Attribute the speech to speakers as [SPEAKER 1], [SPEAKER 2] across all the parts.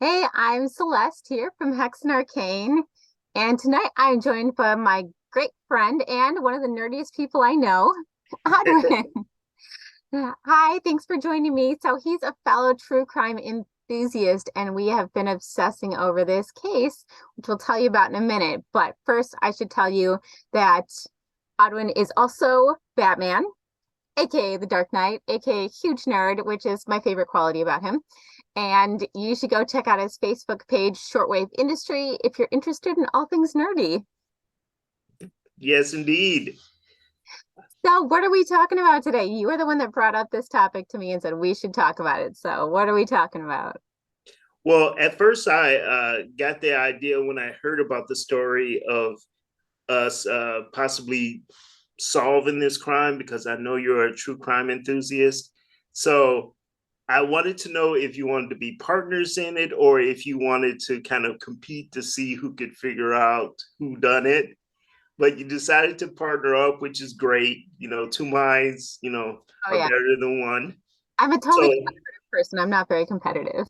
[SPEAKER 1] Hey, I'm Celeste here from Hexen Arcane, and tonight I'm joined by my great friend and one of the nerdiest people I know, Audwin. Hi, thanks for joining me. So he's a fellow true crime enthusiast, and we have been obsessing over this case, which we'll tell you about in a minute. But first, I should tell you that Audwin is also Batman, aka the Dark Knight, aka huge nerd, which is my favorite quality about him. And you should go check out his Facebook page, Shortwave Industry, if you're interested in all things nerdy.
[SPEAKER 2] Yes, indeed.
[SPEAKER 1] So, what are we talking about today? You were the one that brought up this topic to me and said we should talk about it. So, what are we talking about?
[SPEAKER 2] Well, at first, I got the idea when I heard about the story of us possibly solving this crime because I know you're a true crime enthusiast. So I wanted to know if you wanted to be partners in it or if you wanted to kind of compete to see who could figure out who done it. But you decided to partner up, which is great. Two minds,
[SPEAKER 1] Oh,
[SPEAKER 2] are
[SPEAKER 1] yeah.
[SPEAKER 2] better than one.
[SPEAKER 1] I'm a totally
[SPEAKER 2] So
[SPEAKER 1] competitive person. I'm not very competitive.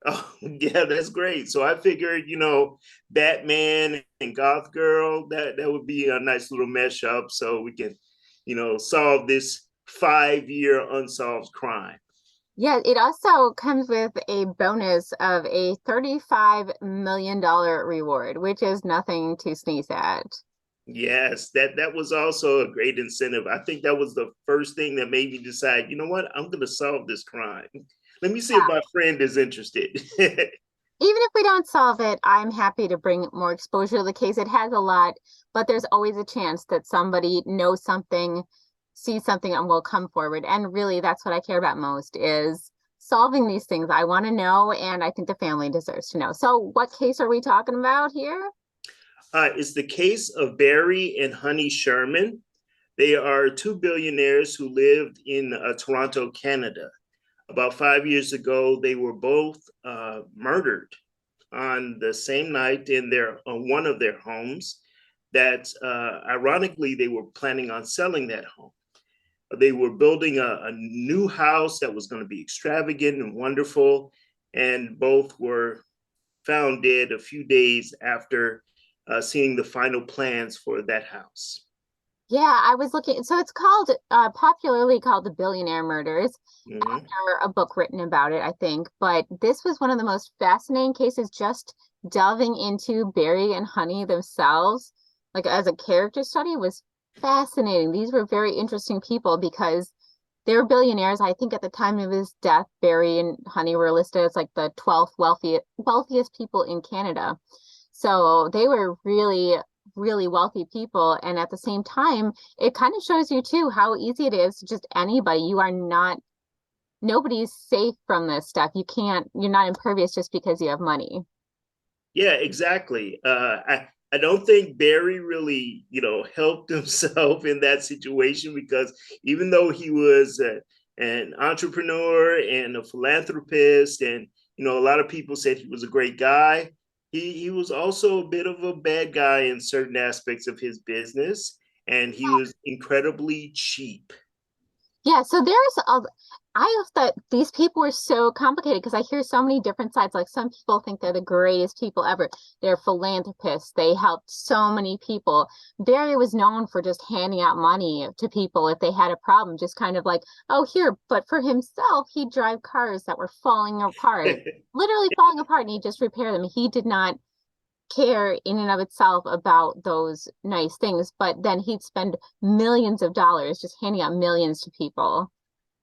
[SPEAKER 2] oh, yeah, that's great. So I figured, Batman and Goth Girl, that would be a nice little mesh up so we can, solve this 5-year unsolved crime.
[SPEAKER 1] Yeah, it also comes with a bonus of a $35 million reward, which is nothing to sneeze at.
[SPEAKER 2] Yes, that was also a great incentive. I think that was the first thing that made me decide, you know what, I'm going to solve this crime. Let me see if my friend is interested.
[SPEAKER 1] Even if we don't solve it, I'm happy to bring more exposure to the case. It has a lot, but there's always a chance that somebody knows something, sees something, and will come forward. And really, that's what I care about most is solving these things. I want to know, and I think the family deserves to know. So, what case are we talking about here?
[SPEAKER 2] It's the case of Barry and Honey Sherman. They are two billionaires who lived in Toronto, Canada. About 5 years ago, they were both murdered on the same night in their one of their homes. That ironically, they were planning on selling that home. They were building a new house that was going to be extravagant and wonderful, and both were found dead a few days after seeing the final plans for that house.
[SPEAKER 1] Yeah, I was looking. So it's called, popularly called the Billionaire Murders,
[SPEAKER 2] Mm-hmm.
[SPEAKER 1] after a book written about it, I think. But this was one of the most fascinating cases, just delving into Barry and Honey themselves, like as a character study, was fascinating. These were very interesting people because they were billionaires. I think at the time of his death, Barry and Honey were listed as like the 12th wealthiest people in Canada. So they were really, really wealthy people. And at the same time, it kind of shows you too how easy it is to just anybody. You are not, nobody's safe from this stuff. You're not impervious just because you have money.
[SPEAKER 2] Yeah, exactly. I don't think Barry really, helped himself in that situation because even though he was an entrepreneur and a philanthropist, and a lot of people said he was a great guy, he was also a bit of a bad guy in certain aspects of his business, and he was incredibly cheap.
[SPEAKER 1] Yeah, so I thought these people were so complicated because I hear so many different sides. Like some people think they're the greatest people ever. They're philanthropists. They helped so many people. Barry was known for just handing out money to people if they had a problem, just kind of like, oh, here. But for himself, he'd drive cars that were falling apart, literally falling apart, and he'd just repair them. He did not care in and of itself about those nice things, but then he'd spend millions of dollars just handing out millions to people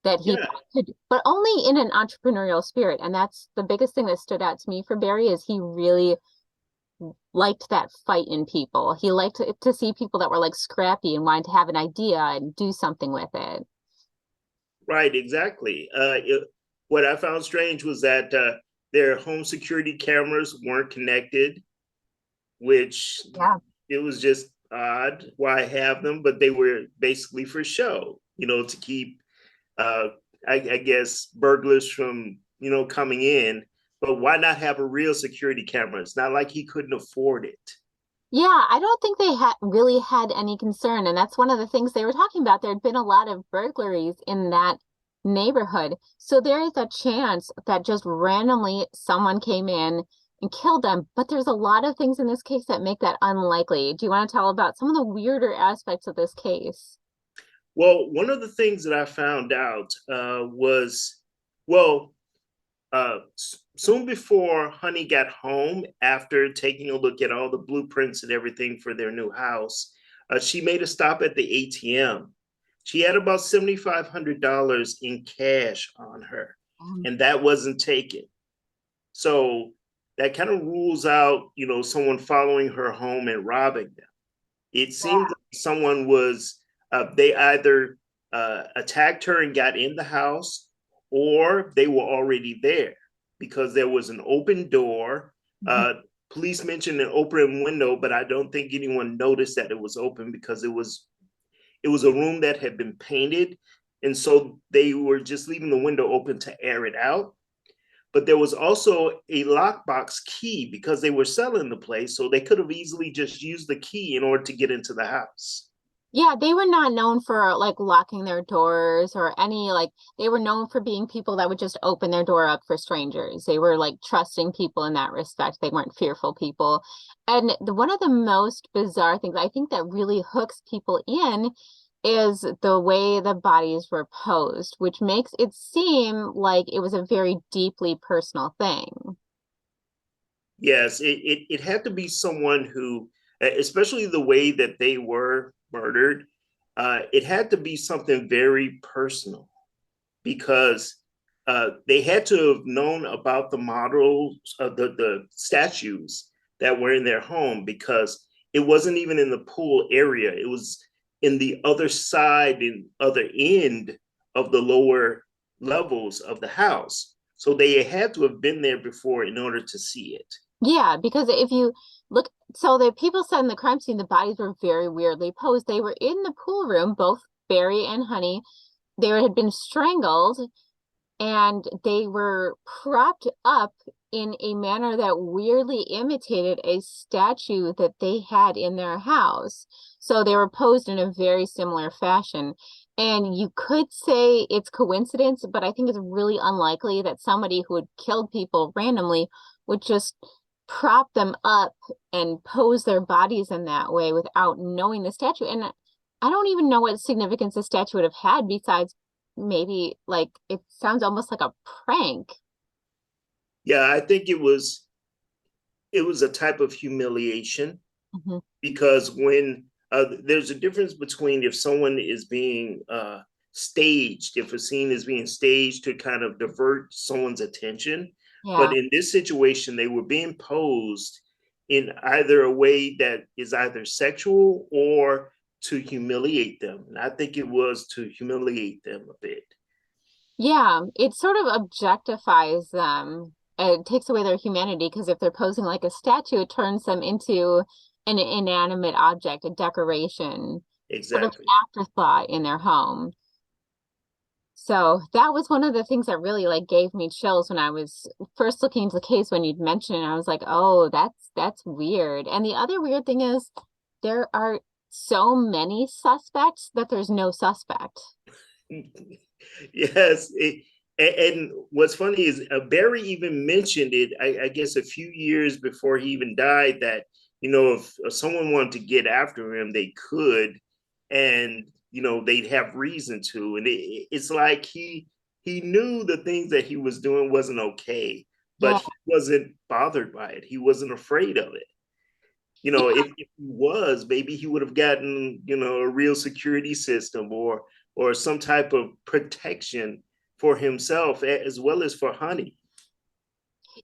[SPEAKER 1] that he
[SPEAKER 2] Yeah,
[SPEAKER 1] could, but only in an entrepreneurial spirit. And that's the biggest thing that stood out to me for Barry is he really liked that fight in people. He liked to see people that were like scrappy and wanted to have an idea and do something with it.
[SPEAKER 2] right, exactly. What I found strange was that their home security cameras weren't connected, which
[SPEAKER 1] Yeah.
[SPEAKER 2] it was just odd why have them, but they were basically for show, to keep, uh, I guess, burglars from, coming in. But why not have a real security camera? It's not like he couldn't afford it.
[SPEAKER 1] Yeah, I don't think they had really had any concern. And that's one of the things they were talking about. There had been a lot of burglaries in that neighborhood. So there is a chance that just randomly someone came in and killed them. But there's a lot of things in this case that make that unlikely. Do you want to tell about some of the weirder aspects of this case?
[SPEAKER 2] Well, one of the things that I found out was, well, soon before Honey got home, after taking a look at all the blueprints and everything for their new house, she made a stop at the ATM. She had about $7,500 in cash on her, and that wasn't taken. So that kind of rules out, someone following her home and robbing them. It seemed
[SPEAKER 1] Yeah.
[SPEAKER 2] like someone was, they either attacked her and got in the house, or they were already there because there was an open door. Police mentioned an open window, but I don't think anyone noticed that it was open because it was a room that had been painted, and so they were just leaving the window open to air it out. But there was also a lockbox key because they were selling the place, so they could have easily just used the key in order to get into the house.
[SPEAKER 1] Yeah, they were not known for like locking their doors or any like they were known for being people that would just open their door up for strangers. They were like trusting people in that respect. They weren't fearful people. And one of the most bizarre things I think that really hooks people in is the way the bodies were posed, which makes it seem like it was a very deeply personal thing.
[SPEAKER 2] Yes, it had to be someone who, especially the way that they were murdered, it had to be something very personal because they had to have known about the models of the statues that were in their home, because it wasn't even in the pool area. It was in the other side and other end of the lower levels of the house. So they had to have been there before in order to see it.
[SPEAKER 1] Yeah, because if you look, so the people said in the crime scene, the bodies were very weirdly posed. They were in the pool room, both Barry and Honey. They had been strangled and they were propped up in a manner that weirdly imitated a statue that they had in their house. So they were posed in a very similar fashion. And you could say it's coincidence, but I think it's really unlikely that somebody who had killed people randomly would just prop them up and pose their bodies in that way without knowing the statue. And I don't even know what significance the statue would have had besides maybe like it sounds almost like a prank.
[SPEAKER 2] Yeah, I think it was a type of humiliation,
[SPEAKER 1] Mhm.
[SPEAKER 2] because when there's a difference between if someone is being staged, if a scene is being staged to kind of divert someone's attention. But
[SPEAKER 1] Yeah.
[SPEAKER 2] in this situation, they were being posed in either a way that is either sexual or to humiliate them. And I think it was to humiliate them a bit.
[SPEAKER 1] Yeah, it sort of objectifies them. It takes away their humanity because if they're posing like a statue, it turns them into an inanimate object, a decoration, sort of
[SPEAKER 2] Exactly.
[SPEAKER 1] afterthought in their home. So that was one of the things that really like gave me chills when I was first looking into the case when you'd mentioned it. I was like, oh, that's weird. And the other weird thing is there are so many suspects that there's no suspect.
[SPEAKER 2] Yes. And what's funny is Barry even mentioned it, I guess, a few years before he even died, that, if someone wanted to get after him, they could, and, they'd have reason to. And it's like he knew the things that he was doing wasn't okay, but
[SPEAKER 1] Yeah.
[SPEAKER 2] he wasn't bothered by it. He wasn't afraid of it. If he was, maybe he would have gotten, a real security system, or some type of protection for himself as well as for Honey.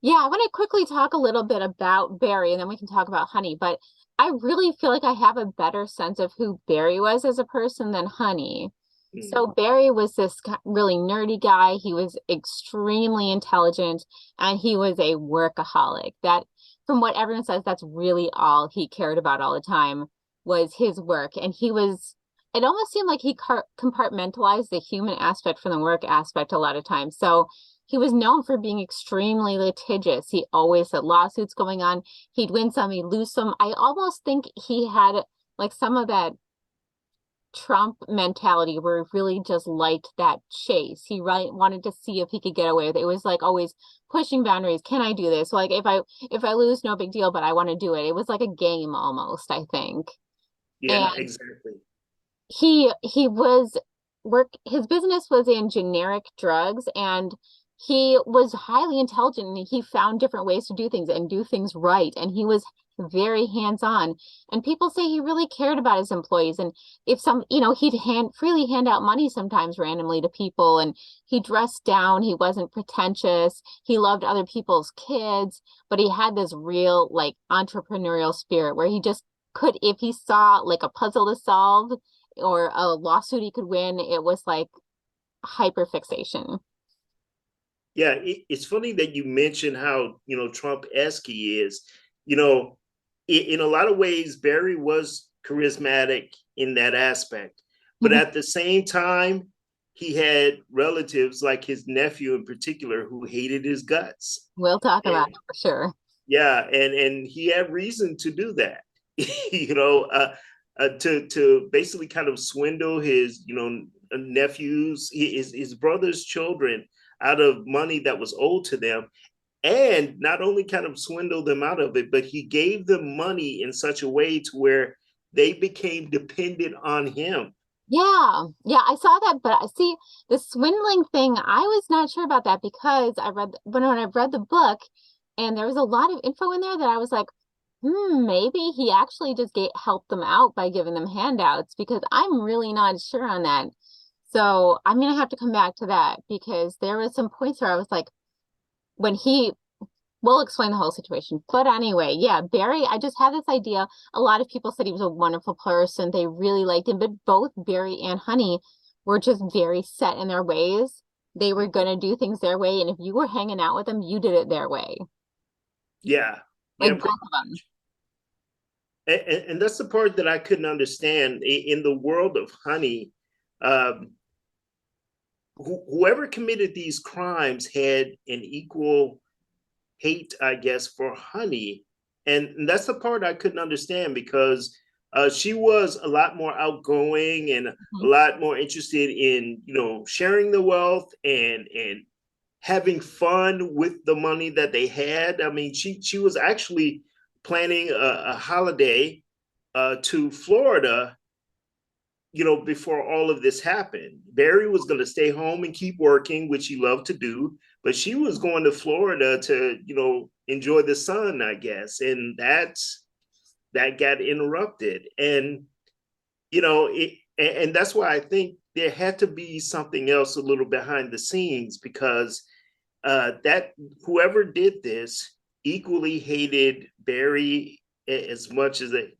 [SPEAKER 1] Yeah, I want to quickly talk a little bit about Barry and then we can talk about Honey, but I really feel like I have a better sense of who Barry was as a person than Honey. So
[SPEAKER 2] Mm.
[SPEAKER 1] Barry was this really nerdy guy. He was extremely intelligent and he was a workaholic. That, from what everyone says, that's really all he cared about all the time was his work. And it almost seemed like he compartmentalized the human aspect from the work aspect a lot of times. So he was known for being extremely litigious. He always had lawsuits going on. He'd win some, he'd lose some. I almost think he had like some of that Trump mentality where he really just liked that chase. He really wanted to see if he could get away with it. It was like always pushing boundaries. Can I do this? Like if I lose, no big deal, but I want to do it. It was like a game almost, I think.
[SPEAKER 2] Yeah,
[SPEAKER 1] And
[SPEAKER 2] exactly.
[SPEAKER 1] he was his business was in generic drugs, and he was highly intelligent, and he found different ways to do things and do things right, and he was very hands-on. And people say he really cared about his employees, and if some, he'd freely hand out money sometimes randomly to people, and he dressed down, he wasn't pretentious, he loved other people's kids, but he had this real like entrepreneurial spirit where he just could, if he saw like a puzzle to solve or a lawsuit he could win, it was like hyper fixation.
[SPEAKER 2] Yeah, it's funny that you mentioned how Trump-esque he is. You know, in a lot of ways, Barry was charismatic in that aspect, but at the same time, he had relatives like his nephew in particular who hated his guts.
[SPEAKER 1] We'll talk
[SPEAKER 2] And
[SPEAKER 1] about it for sure.
[SPEAKER 2] yeah, and he had reason to do that. you know, to basically kind of swindle his nephews, his brother's children out of money that was owed to them, and not only kind of swindle them out of it, but he gave them money in such a way to where they became dependent on him.
[SPEAKER 1] Yeah, yeah, I saw that, but I see the swindling thing. I was not sure about that because I read when I read the book, and there was a lot of info in there that I was like, maybe he actually just helped them out by giving them handouts because I'm really not sure on that. So I'm gonna have to come back to that because there was some points where I was like, when he we'll explain the whole situation. But anyway, yeah, Barry, I just had this idea. A lot of people said he was a wonderful person. They really liked him, but both Barry and Honey were just very set in their ways. They were going to do things their way. And if you were hanging out with them, you did it their way.
[SPEAKER 2] Yeah,
[SPEAKER 1] Like
[SPEAKER 2] yeah,
[SPEAKER 1] both of them.
[SPEAKER 2] and that's the part that I couldn't understand in the world of Honey. Um, Whoever committed these crimes had an equal hate, I guess, for Honey. And that's the part I couldn't understand because she was a lot more outgoing and a
[SPEAKER 1] Mhm.
[SPEAKER 2] lot more interested in, sharing the wealth and having fun with the money that they had. I mean, she was actually planning a holiday to Florida, before all of this happened. Barry was going to stay home and keep working, which he loved to do, but she was going to Florida to, enjoy the sun, I guess. And that got interrupted. And, and that's why I think there had to be something else a little behind the scenes because that whoever did this equally hated Barry as much as it.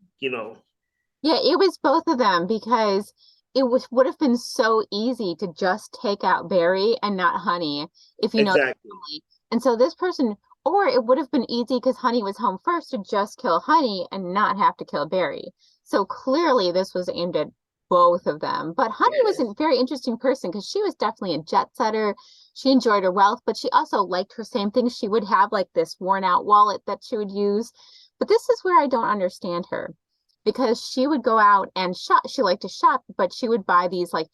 [SPEAKER 1] Yeah, it was both of them because would have been so easy to just take out Barry and not Honey if you know the
[SPEAKER 2] Exactly.
[SPEAKER 1] family. And so this person, or it would have been easy because Honey was home first to just kill Honey and not have to kill Barry. So clearly this was aimed at both of them. But Honey was
[SPEAKER 2] Yes.
[SPEAKER 1] a very interesting person because she was definitely a jet setter. She enjoyed her wealth, but she also liked her same things. She would have like this worn out wallet that she would use. But this is where I don't understand her because she would go out and shop. She liked to shop, but she would buy these like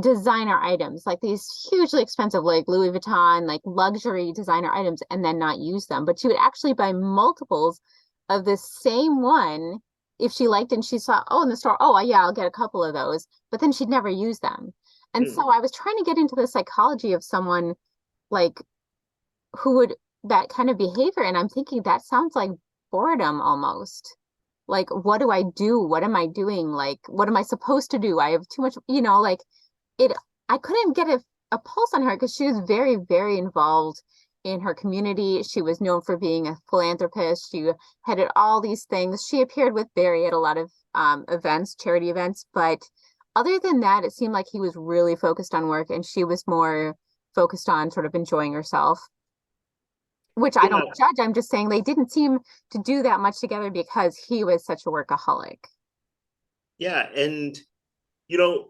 [SPEAKER 1] designer items, like these hugely expensive, like Louis Vuitton, like luxury designer items, and then not use them. But she would actually buy multiples of the same one if she liked and she saw, oh, in the store, oh, yeah, I'll get a couple of those, but then she'd never use them. And
[SPEAKER 2] Hmm.
[SPEAKER 1] so I was trying to get into the psychology of someone like who would that kind of behavior. And I'm thinking that sounds like boredom almost. Like, what do I do? What am I doing? Like, what am I supposed to do? I have too much, like it, I couldn't get a pulse on her because she was very, very involved in her community. She was known for being a philanthropist. She headed all these things. She appeared with Barry at a lot of events, charity events. But other than that, it seemed like he was really focused on work and she was more focused on sort of enjoying herself, which I don't
[SPEAKER 2] Yeah,
[SPEAKER 1] judge. I'm just saying they didn't seem to do that much together because he was such a workaholic.
[SPEAKER 2] yeah, and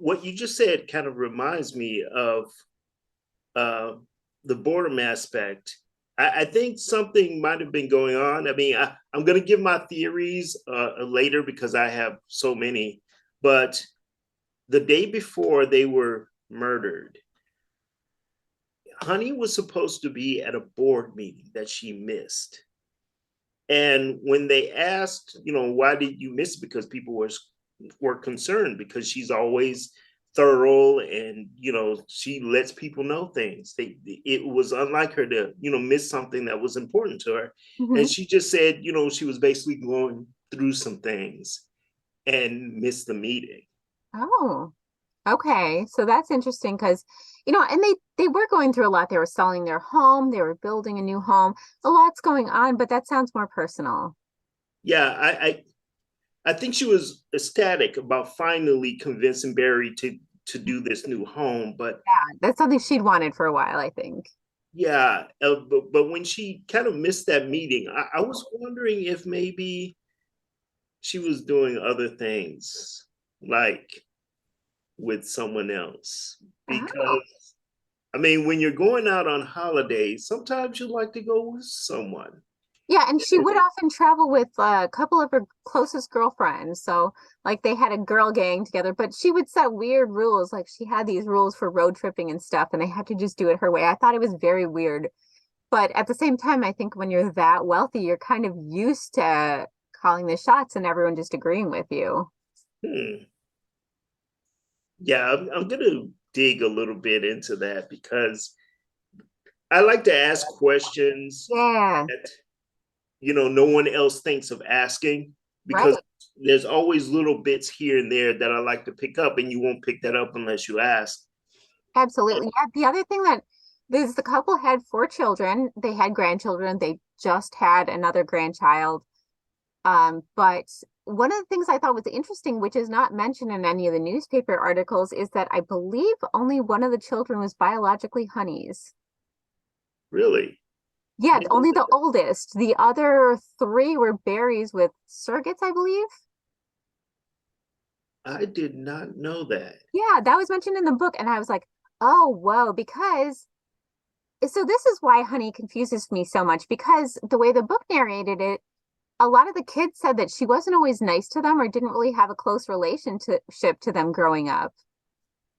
[SPEAKER 2] what you just said kind of reminds me of uh, the boredom aspect. I think something might have been going on. I mean, I'm going to give my theories later because I have so many, but the day before they were murdered, Honey was supposed to be at a board meeting that she missed. And when they asked, why did you miss it? Because people were concerned because she's always thorough and she lets people know things. It was unlike her to miss something that was important to her. And
[SPEAKER 1] Hmm.
[SPEAKER 2] she just said she was basically going through some things and missed the meeting.
[SPEAKER 1] Oh, okay. So that's interesting because, and they were going through a lot. They were selling their home, they were building a new home. A lot's going on, but that sounds more personal.
[SPEAKER 2] Yeah, I think she was ecstatic about finally convincing Barry to do this new home. But
[SPEAKER 1] Yeah, that's something she'd wanted for a while, I think.
[SPEAKER 2] yeah, but when she kind of missed that meeting, I was wondering if maybe she was doing other things, like with someone else.
[SPEAKER 1] Oh.
[SPEAKER 2] Because, I mean, when you're going out on holidays, sometimes you like to go with someone.
[SPEAKER 1] Yeah, and she would often travel with a couple of her closest girlfriends. So, like, they had a girl gang together, but she would set weird rules. Like, she had these rules for road tripping and stuff, and they had to just do it her way. I thought it was very weird. But at the same time, I think when you're that wealthy, you're kind of used to calling the shots and everyone just agreeing with you.
[SPEAKER 2] Hmm. Yeah, I'm going to dig a little bit into that because I like to ask questions
[SPEAKER 1] Yeah,
[SPEAKER 2] that no one else thinks of asking because
[SPEAKER 1] right.
[SPEAKER 2] there's always little bits here and there that I like to pick up, and you won't pick that up unless you ask.
[SPEAKER 1] Absolutely. Yeah. The other thing that the couple had four children. They had grandchildren. They just had another grandchild. But one of the things I thought was interesting, which is not mentioned in any of the newspaper articles, is that I believe only one of the children was biologically Honey's.
[SPEAKER 2] Really?
[SPEAKER 1] Yeah, only the oldest. The other three were Barry's with surrogates, I believe.
[SPEAKER 2] I did not know that.
[SPEAKER 1] Yeah, that was mentioned in the book, and I was like, oh, whoa, because so this is why Honey confuses me so much because the way the book narrated it, a lot of the kids said that she wasn't always nice to them or didn't really have a close relationship to them growing up.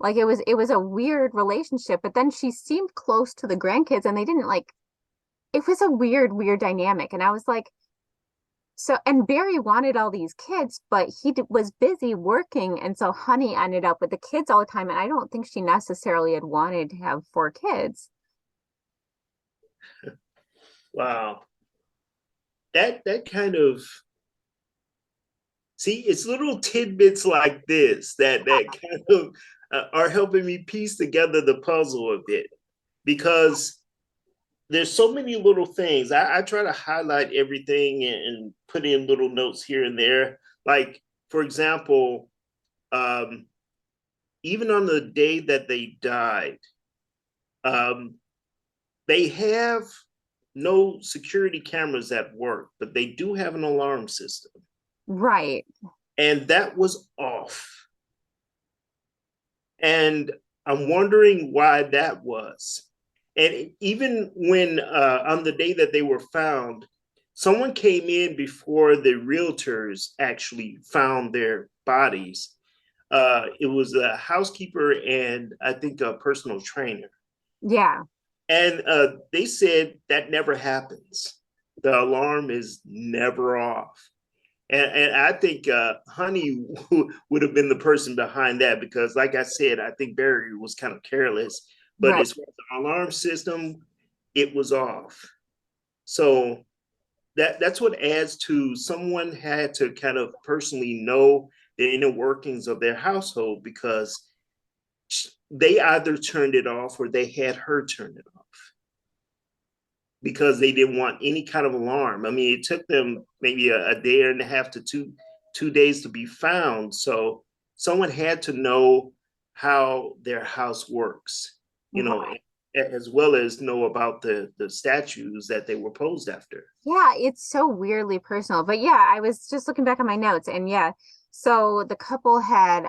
[SPEAKER 1] Like it was a weird relationship, but then she seemed close to the grandkids and they didn't like it was a weird dynamic. And I was like, so and Barry wanted all these kids, but was busy working, and so Honey ended up with the kids all the time. And I don't think she necessarily had wanted to have four kids.
[SPEAKER 2] Wow. That kind of see, it's little tidbits like this that kind of are helping me piece together the puzzle a bit because there's so many little things. I try to highlight everything and put in little notes here and there. Like, for example, um, even on the day that they died, um, they have no security cameras at work, but they do have an alarm system.
[SPEAKER 1] Right.
[SPEAKER 2] And that was off. And I'm wondering why that was. And even when on the day that they were found, someone came in before the realtors actually found their bodies. It was a housekeeper and I think a personal trainer.
[SPEAKER 1] Yeah.
[SPEAKER 2] And they said that never happens. The alarm is never off. And I think Honey would have been the person behind that because, like I said, I think Barry was kind of careless. But
[SPEAKER 1] Right.
[SPEAKER 2] as far as the alarm system, it was off. So that's what adds to someone had to kind of personally know the inner workings of their household because they either turned it off or they had her turn it off because they didn't want any kind of alarm. I mean, it took them maybe a day and a half to two days to be found. So someone had to know how their house works,
[SPEAKER 1] Right.
[SPEAKER 2] as well as know about the statues that they were posed after.
[SPEAKER 1] Yeah, it's so weirdly personal. But yeah, I was just looking back at my notes and yeah, so the couple had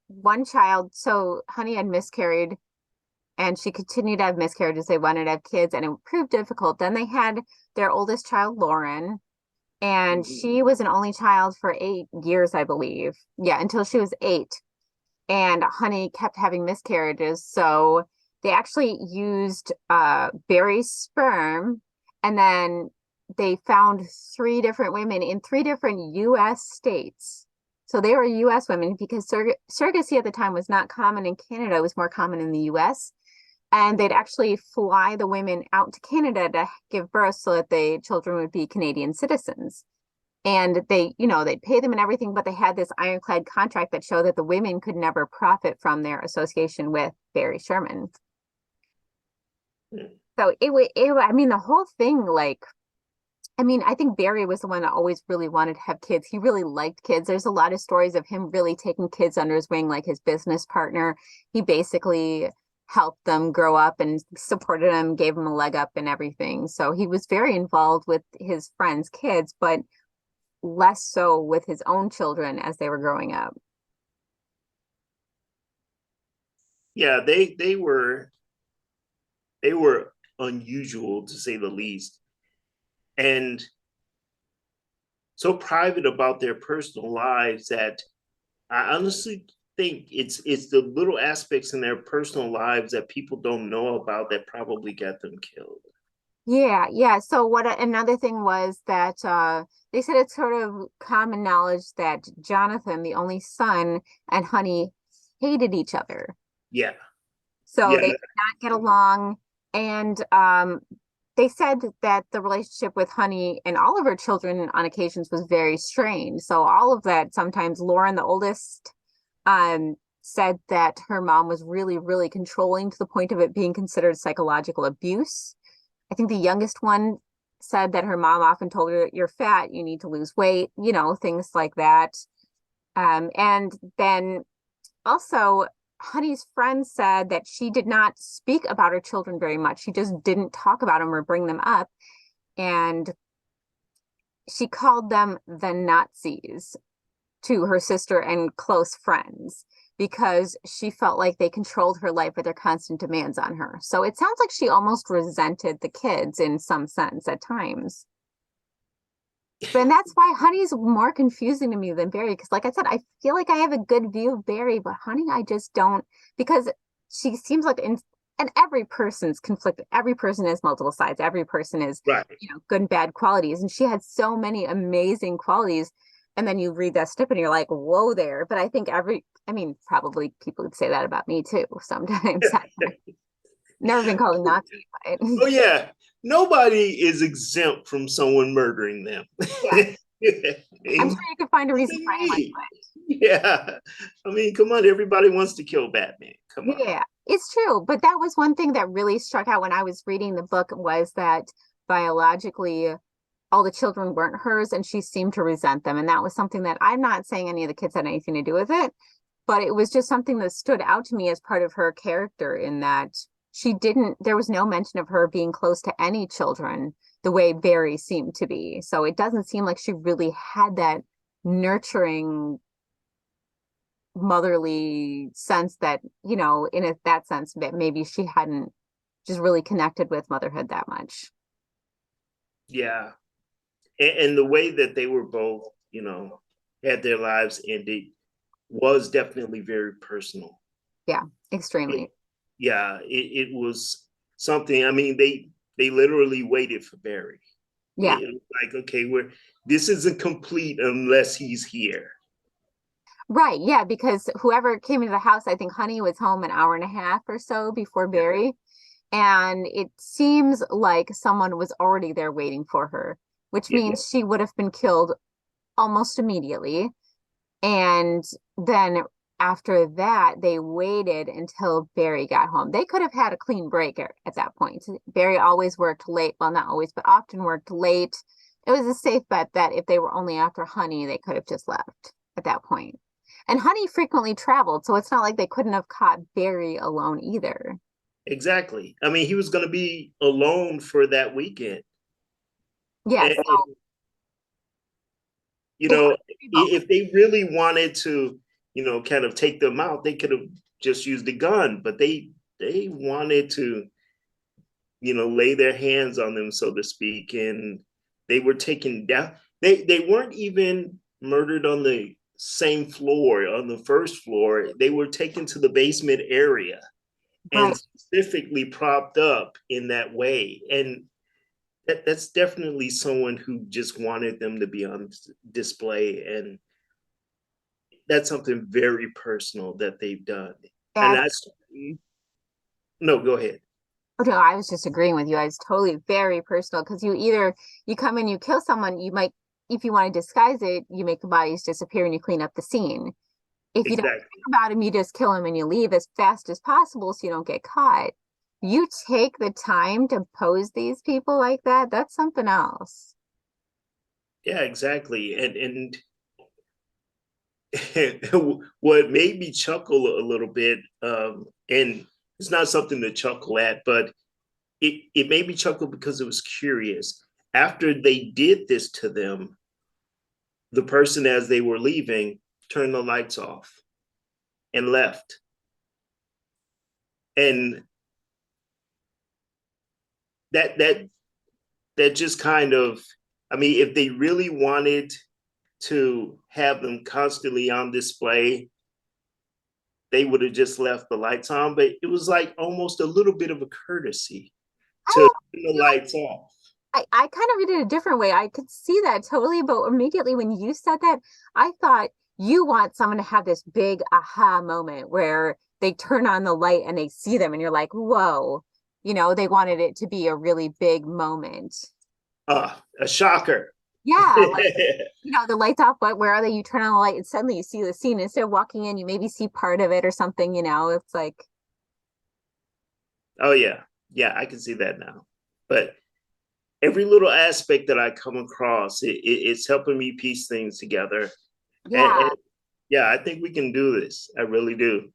[SPEAKER 1] one child. So Honey had miscarried and she continued to have miscarriages. They wanted to have kids and it proved difficult. Then they had their oldest child, Lauren, and
[SPEAKER 2] Mhm.
[SPEAKER 1] she was an only child for 8 years, I believe. Yeah, until she was 8. and Honey kept having miscarriages. So they actually used Barry's sperm, and then they found three different women in three different US states. So they were US women because surrogacy at the time was not common in Canada, it was more common in the US. And they'd actually fly the women out to Canada to give birth so that the children would be Canadian citizens. And they, they'd pay them and everything, but they had this ironclad contract that showed that the women could never profit from their association with Barry Sherman. So I mean, the whole thing, like, I mean, I think Barry was the one that always really wanted to have kids. He really liked kids. There's a lot of stories of him really taking kids under his wing, like his business partner. He basically helped them grow up and supported them, gave them a leg up and everything. So he was very involved with his friends' kids, but less so with his own children as they were growing up.
[SPEAKER 2] Yeah, they were unusual to say the least, and so private about their personal lives that I honestly think it's the little aspects in their personal lives that people don't know about that probably got them killed.
[SPEAKER 1] Yeah. So another thing was that they said it's sort of common knowledge that Jonathan, the only son, and Honey hated each other.
[SPEAKER 2] Yeah,
[SPEAKER 1] So
[SPEAKER 2] yeah,
[SPEAKER 1] they did not get along. And they said that the relationship with Honey and all of her children on occasions was very strained. So all of that, sometimes Lauren, the oldest, said that her mom was really, really controlling to the point of it being considered psychological abuse. I think the youngest one said that her mom often told her, "You're fat, you need to lose weight," things like that. And then also, Honey's friend said that she did not speak about her children very much. She just didn't talk about them or bring them up. And she called them the Nazis to her sister and close friends because she felt like they controlled her life with their constant demands on her. So it sounds like she almost resented the kids in some sense at times. And that's why Honey's more confusing to me than Barry. Because, like I said, I feel like I have a good view of Barry, but Honey, I just don't. Because she seems like, and every person's conflicted. Every person has multiple sides. Every person is,
[SPEAKER 2] right.
[SPEAKER 1] Good and bad qualities. And she had so many amazing qualities. And then you read that snippet and you're like, whoa there. But I think probably people would say that about me too sometimes. Never been called a Nazi, but
[SPEAKER 2] Oh yeah, nobody is exempt from someone murdering them.
[SPEAKER 1] yeah, I'm
[SPEAKER 2] Including
[SPEAKER 1] sure you could find a reason for anyone.
[SPEAKER 2] me. Yeah, I mean, come on, everybody wants to kill Batman. Come on.
[SPEAKER 1] Yeah, it's true. But that was one thing that really struck out when I was reading the book was that biologically all the children weren't hers and she seemed to resent them. And that was something that I'm not saying any of the kids had anything to do with it, but it was just something that stood out to me as part of her character in that there was no mention of her being close to any children the way Barry seemed to be. So it doesn't seem like she really had that nurturing motherly sense that, that sense that maybe she hadn't just really connected with motherhood that much.
[SPEAKER 2] Yeah, and the way that they were both, had their lives ended was definitely very personal.
[SPEAKER 1] Yeah, extremely.
[SPEAKER 2] It was something. I mean, they literally waited for Barry.
[SPEAKER 1] Yeah.
[SPEAKER 2] It was like, okay, this isn't complete unless he's here.
[SPEAKER 1] Right. Yeah. Because whoever came into the house, I think Honey was home an hour and a half or so before Barry. And it seems like someone was already there waiting for her, which
[SPEAKER 2] Yeah,
[SPEAKER 1] means she would have been killed almost immediately. And then after that, they waited until Barry got home. They could have had a clean break at that point. Barry always worked late. Well, not always, but often worked late. It was a safe bet that if they were only after Honey, they could have just left at that point. And Honey frequently traveled, so it's not like they couldn't have caught Barry alone either.
[SPEAKER 2] exactly. I mean, he was going to be alone for that weekend.
[SPEAKER 1] Yes,
[SPEAKER 2] And,
[SPEAKER 1] they had to be both.
[SPEAKER 2] if they really wanted to, kind of take them out, they could have just used a gun, but they wanted to, lay their hands on them, so to speak, and they were taken down. They weren't even murdered on the same floor on the first floor, they were taken to the basement area and
[SPEAKER 1] Right.
[SPEAKER 2] specifically propped up in that way. And that's definitely someone who just wanted them to be on display. And that's something very personal that they've done. And that's,
[SPEAKER 1] Absolutely.
[SPEAKER 2] no, go ahead.
[SPEAKER 1] Oh, no, I was just agreeing with you. I was totally very personal because you come in, you kill someone, you might, if you want to disguise it, you make the bodies disappear and you clean up the scene. If you don't
[SPEAKER 2] Exactly.
[SPEAKER 1] think about him, you just kill him and you leave as fast as possible so you don't get caught. You take the time to pose these people like that, that's something else.
[SPEAKER 2] Yeah, exactly. What made me chuckle a little bit, and it's not something to chuckle at, but it made me chuckle because it was curious. After they did this to them, the person, as they were leaving, turned the lights off and left. And that that just kind of, I mean, if they really wanted to have them constantly on display, they would have just left the lights on. But it was like almost a little bit of a courtesy
[SPEAKER 1] I
[SPEAKER 2] to turn the
[SPEAKER 1] don't
[SPEAKER 2] lights off.
[SPEAKER 1] I kind of read it a different way. I could see that totally, but immediately when you said that, I thought you want someone to have this big aha moment where they turn on the light and they see them and you're like, whoa, they wanted it to be a really big moment.
[SPEAKER 2] A shocker.
[SPEAKER 1] Yeah, like, the lights off, but where are they? You turn on the light and suddenly you see the scene. Instead of walking in, you maybe see part of it or something. It's like,
[SPEAKER 2] Oh yeah, yeah, I can see that now. But every little aspect that I come across, it's helping me piece things together. And
[SPEAKER 1] yeah.
[SPEAKER 2] yeah, I think we can do this. I really do.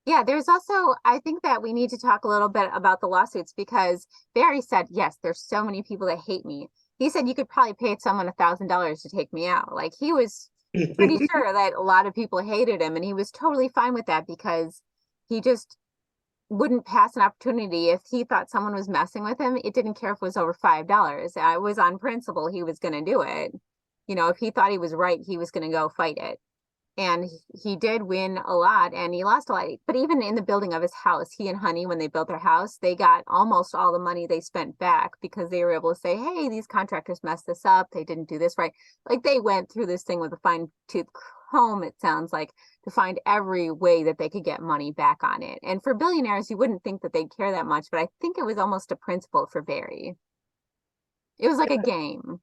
[SPEAKER 1] Yeah, there's also, I think that we need to talk a little bit about the lawsuits because Barry said, yes, there's so many people that hate me. He said you could probably pay someone $1,000 to take me out. Like he was pretty sure that a lot of people hated him and he was totally fine with that because he just wouldn't pass an opportunity. If he thought someone was messing with him, it didn't care if it was over $5. I was on principle, he was going to do it. If he thought he was right, he was going to go fight it, and he did win a lot and he lost a lot. But even in the building of his house, he and Honey, when they built their house, they got almost all the money they spent back because they were able to say, hey, these contractors messed this up, they didn't do this right. Like they went through this thing with a fine-tooth comb, it sounds like, to find every way that they could get money back on it. And for billionaires, you wouldn't think that they'd care that much, but I think it was almost a principle for Barry. It was like a game.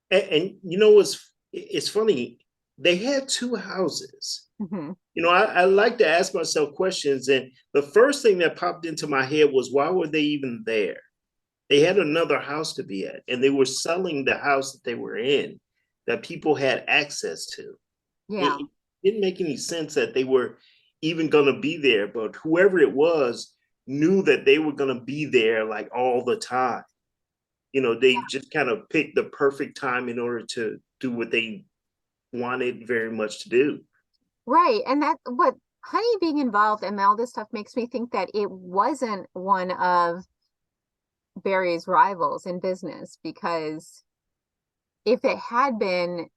[SPEAKER 2] And you know what's, it's funny, they had two houses.
[SPEAKER 1] Mm-hmm.
[SPEAKER 2] I like to ask myself questions, and the first thing that popped into my head was, why were they even there? They had another house to be at, and they were selling the house that they were in, that people had access to.
[SPEAKER 1] Yeah.
[SPEAKER 2] It didn't make any sense that they were even going to be there, but whoever it was knew that they were going to be there like all the time. They just kind of picked the perfect time in order to do what they wanted very much to do.
[SPEAKER 1] Right. And that what Honey being involved and all this stuff makes me think that it wasn't one of Barry's rivals in business because if it had been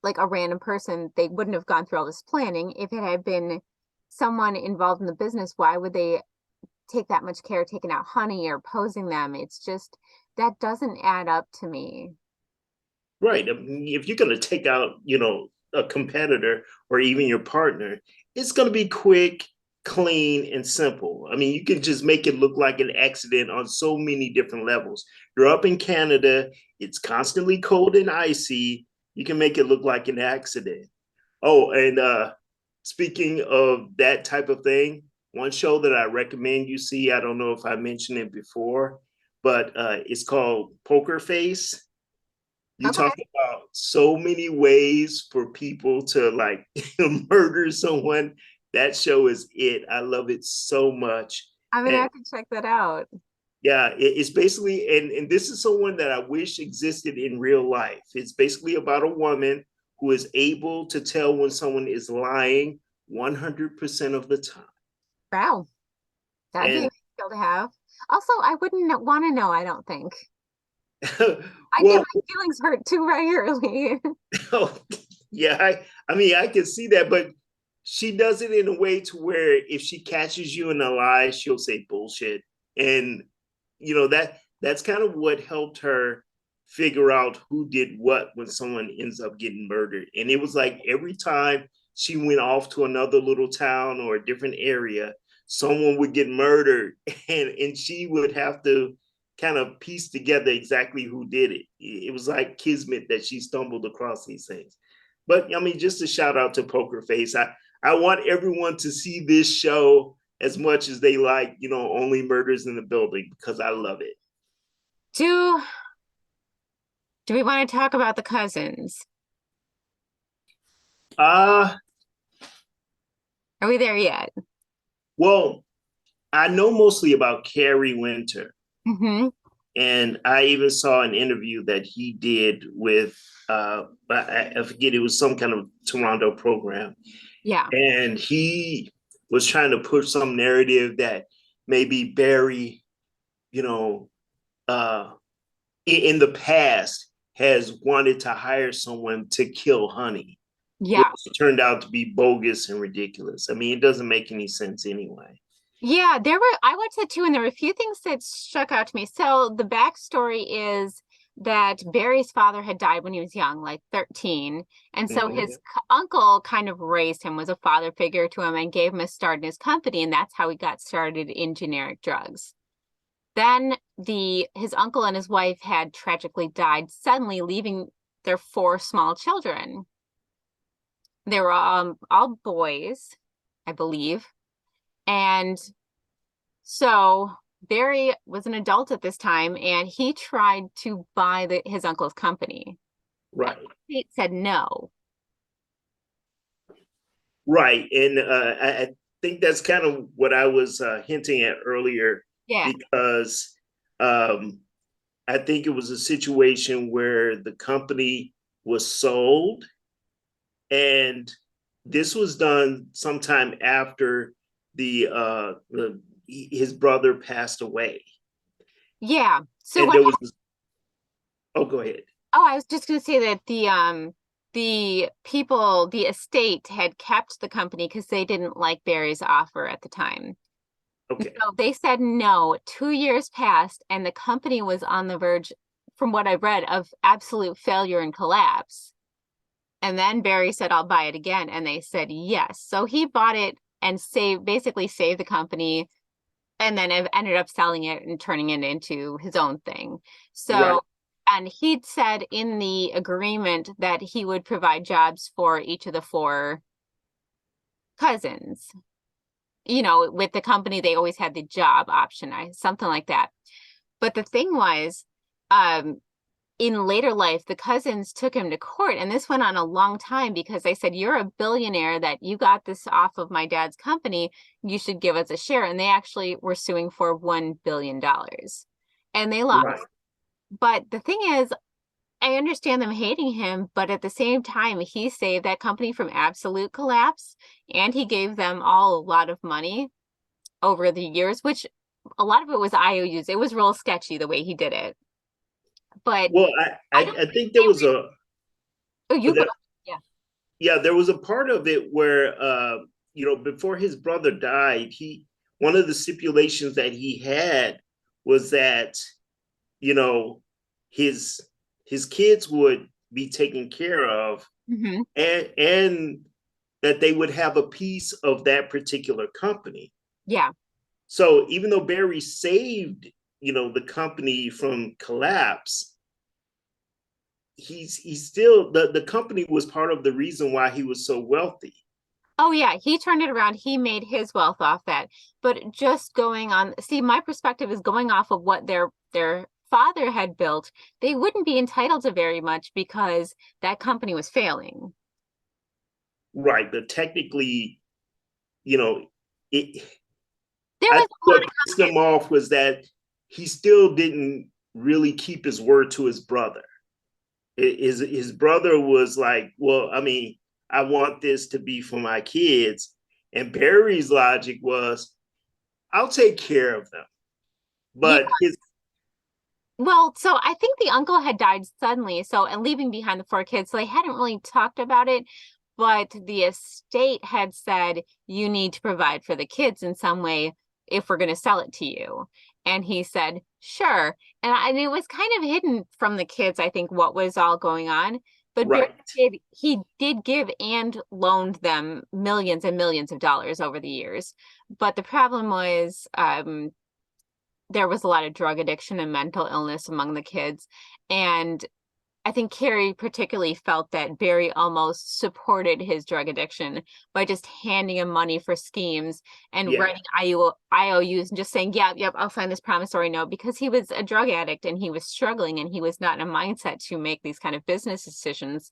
[SPEAKER 1] like a random person, they wouldn't have gone through all this planning. If it had been someone involved in the business, why would they take that much care taking out Honey or posing them? It's just that doesn't add up to me.
[SPEAKER 2] Right. I mean, if you're going to take out, a competitor or even your partner, it's going to be quick, clean, and simple. I mean, you can just make it look like an accident on so many different levels. You're up in Canada, it's constantly cold and icy. You can make it look like an accident. Oh, and speaking of that type of thing, one show that I recommend you see, I don't know if I mentioned it before, but it's called Poker Face. You talk
[SPEAKER 1] Okay.
[SPEAKER 2] about so many ways for people to like murder someone. That show is it. I love it so much.
[SPEAKER 1] I'm gonna
[SPEAKER 2] And
[SPEAKER 1] have to check that out.
[SPEAKER 2] yeah, it's basically, and this is someone that I wish existed in real life. It's basically about a woman who is able to tell when someone is lying 100% of the time.
[SPEAKER 1] Wow. That'd be a
[SPEAKER 2] And
[SPEAKER 1] good skill to have. Also, I wouldn't want to know, I don't think. I get
[SPEAKER 2] well,
[SPEAKER 1] my feelings hurt too regularly.
[SPEAKER 2] Yeah, I mean, I can see that, but she does it in a way to where if she catches you in a lie, she'll say bullshit. And that's kind of what helped her figure out who did what when someone ends up getting murdered. And it was like every time she went off to another little town or a different area, someone would get murdered and she would have to kind of piece together exactly who did it. It was like kismet that she stumbled across these things. But I mean, just a shout out to Poker Face. I want everyone to see this show as much as they like, Only Murders in the Building, because I love it.
[SPEAKER 1] Do do we want to talk about the cousins?
[SPEAKER 2] Uh
[SPEAKER 1] Are we there yet?
[SPEAKER 2] well, I know mostly about Carrie Winter.
[SPEAKER 1] Mm-hmm.
[SPEAKER 2] And I even saw an interview that he did with I forget, it was some kind of Toronto program.
[SPEAKER 1] Yeah.
[SPEAKER 2] And he was trying to push some narrative that maybe Barry, you know, uh, in the past has wanted to hire someone to kill Honey, which
[SPEAKER 1] Yeah.
[SPEAKER 2] turned out to be bogus and ridiculous. I mean, it doesn't make any sense anyway.
[SPEAKER 1] Yeah, I watched that too, and there were a few things that struck out to me. So the backstory is that Barry's father had died when he was young, like 13. And so
[SPEAKER 2] Mm-hmm.
[SPEAKER 1] his uncle kind of raised him, was a father figure to him, and gave him a start in his company. And that's how he got started in generic drugs. Then his uncle and his wife had tragically died suddenly, leaving their four small children. They were all boys, I believe. And so Barry was an adult at this time, and he tried to buy his uncle's company.
[SPEAKER 2] Right.
[SPEAKER 1] He said no.
[SPEAKER 2] Right. And I think that's kind of what I was hinting at earlier,
[SPEAKER 1] Yeah.
[SPEAKER 2] because I think it was a situation where the company was sold, and this was done sometime after his brother passed away.
[SPEAKER 1] Yeah. So
[SPEAKER 2] And
[SPEAKER 1] what
[SPEAKER 2] there was, oh, go ahead.
[SPEAKER 1] Oh, I was just going to say that the estate had kept the company because they didn't like Barry's offer at the time.
[SPEAKER 2] Okay.
[SPEAKER 1] So they said no. 2 years passed, and the company was on the verge, from what I read, of absolute failure and collapse. And then Barry said, "I'll buy it again," and they said yes. So he bought it and basically saved the company, and then ended up selling it and turning it into his own thing.
[SPEAKER 2] Right.
[SPEAKER 1] So, and he'd said in the agreement that he would provide jobs for each of the four cousins. With the company, they always had the job option, something like that. But the thing was, um, in later life, the cousins took him to court, and this went on a long time because they said, "You're a billionaire, that you got this off of my dad's company. You should give us a share." And they actually were suing for $1 billion, and they lost.
[SPEAKER 2] Right.
[SPEAKER 1] But the thing is, I understand them hating him, but at the same time, he saved that company from absolute collapse, and he gave them all a lot of money over the years, which a lot of it was IOUs. It was real sketchy the way he did it. But
[SPEAKER 2] Well,
[SPEAKER 1] I don't
[SPEAKER 2] I
[SPEAKER 1] think
[SPEAKER 2] think there was
[SPEAKER 1] oh, you go. Yeah.
[SPEAKER 2] yeah, there was a part of it where before his brother died, one of the stipulations that he had was that, you know, his his kids would be taken care of,
[SPEAKER 1] Mm-hmm.
[SPEAKER 2] and that they would have a piece of that particular company.
[SPEAKER 1] Yeah.
[SPEAKER 2] So even though Barry saved, the company from collapse, he's still, the company was part of the reason why he was so wealthy.
[SPEAKER 1] Oh, yeah. He turned it around. He made his wealth off that. But just going on, see, my perspective is going off of what their father had built. They wouldn't be entitled to very much because that company was failing.
[SPEAKER 2] Right. But technically, you know, it,
[SPEAKER 1] There
[SPEAKER 2] I
[SPEAKER 1] was
[SPEAKER 2] think
[SPEAKER 1] a lot
[SPEAKER 2] what
[SPEAKER 1] of
[SPEAKER 2] pissed him off was that he still didn't really keep his word to his brother. His brother was like, well, I mean, I want this to be for my kids. And Barry's logic was, I'll take care of them.
[SPEAKER 1] yeah,
[SPEAKER 2] But
[SPEAKER 1] Well, so I think the uncle had died suddenly, so and leaving behind the four kids, so they hadn't really talked about it, but the estate had said you need to provide for the kids in some way if we're going to sell it to you. And he said, sure. And it was kind of hidden from the kids, I think, what was all going on. But Barry
[SPEAKER 2] Right.
[SPEAKER 1] he did give and loaned them millions and millions of dollars over the years. But the problem was, there was a lot of drug addiction and mental illness among the kids. And I think Carrie particularly felt that Barry almost supported his drug addiction by just handing him money for schemes and
[SPEAKER 2] Yeah.
[SPEAKER 1] writing IOUs and just saying, yep, yep, I'll sign this promissory note because he was a drug addict and he was struggling and he was not in a mindset to make these kind of business decisions.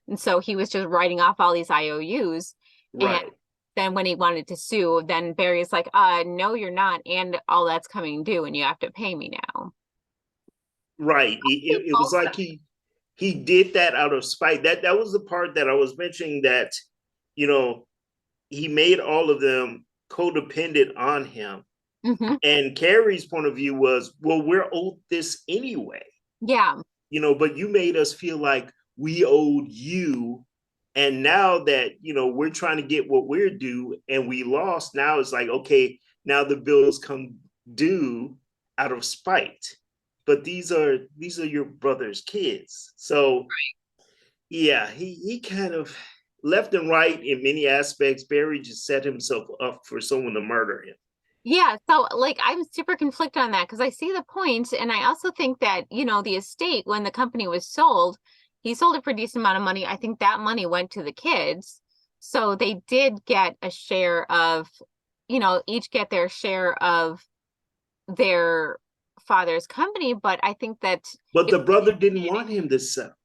[SPEAKER 1] And so he was just writing off all these IOUs. And
[SPEAKER 2] Right.
[SPEAKER 1] then when he wanted to sue, then Barry's like, no, you're not. And all that's coming due and you have to pay me now.
[SPEAKER 2] Right.
[SPEAKER 1] I think
[SPEAKER 2] It was
[SPEAKER 1] both of
[SPEAKER 2] like he did that out of spite. That was the part that I was mentioning that, you know, he made all of them codependent on him.
[SPEAKER 1] them.
[SPEAKER 2] And Carrie's point of view was, well, we're owed this anyway,
[SPEAKER 1] Yeah.
[SPEAKER 2] but you made us feel like we owed you. And now that, we're trying to get what we're due and we lost, now it's like, okay, now the bills come due out of spite. But these are your brother's kids. So yeah, he kind of left and right in many aspects. Barry just set himself up for someone to murder him.
[SPEAKER 1] Yeah, so like I'm super conflicted on that because I see the point, and I also think that, the estate when the company was sold, he sold it for a decent amount of money. I think that money went to the kids. So they did get a share of, each get their share of their father's company, but I think that
[SPEAKER 2] But
[SPEAKER 1] it
[SPEAKER 2] the brother didn't want him to sell.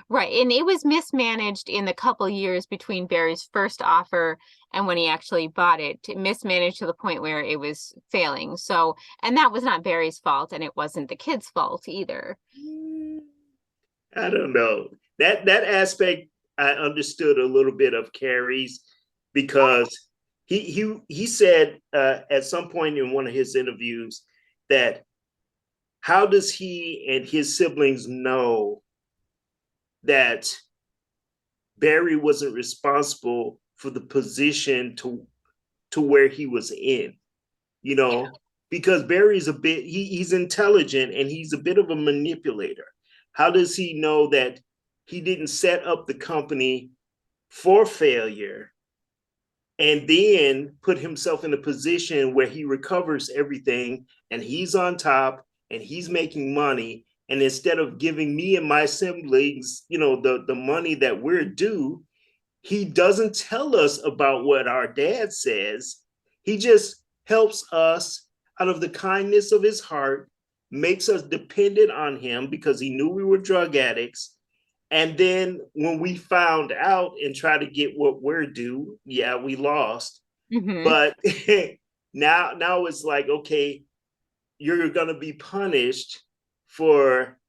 [SPEAKER 1] right, and it was mismanaged in the couple years between Barry's first offer and when he actually bought it. Mismanaged to the point where it was failing. So, and that was not Barry's fault, and it wasn't the kid's fault either.
[SPEAKER 2] I don't know. That aspect I understood a little bit of Carrie's because he said at some point in one of his interviews that how does he and his siblings know that Barry wasn't responsible for the position to where he was in, you
[SPEAKER 1] Yeah.
[SPEAKER 2] know, because Barry's a bit he's intelligent and he's a bit of a manipulator. How does he know that he didn't set up the company for failure and then put himself in a position where he recovers everything and he's on top and he's making money, and instead of giving me and my siblings, the money that we're due, he doesn't tell us about what our dad says. He just helps us out of the kindness of his heart, makes us dependent on him because he knew we were drug addicts. And then when we found out and tried to get what we're due, yeah, we lost.
[SPEAKER 1] Hmm.
[SPEAKER 2] But now it's like, okay, you're gonna be punished for,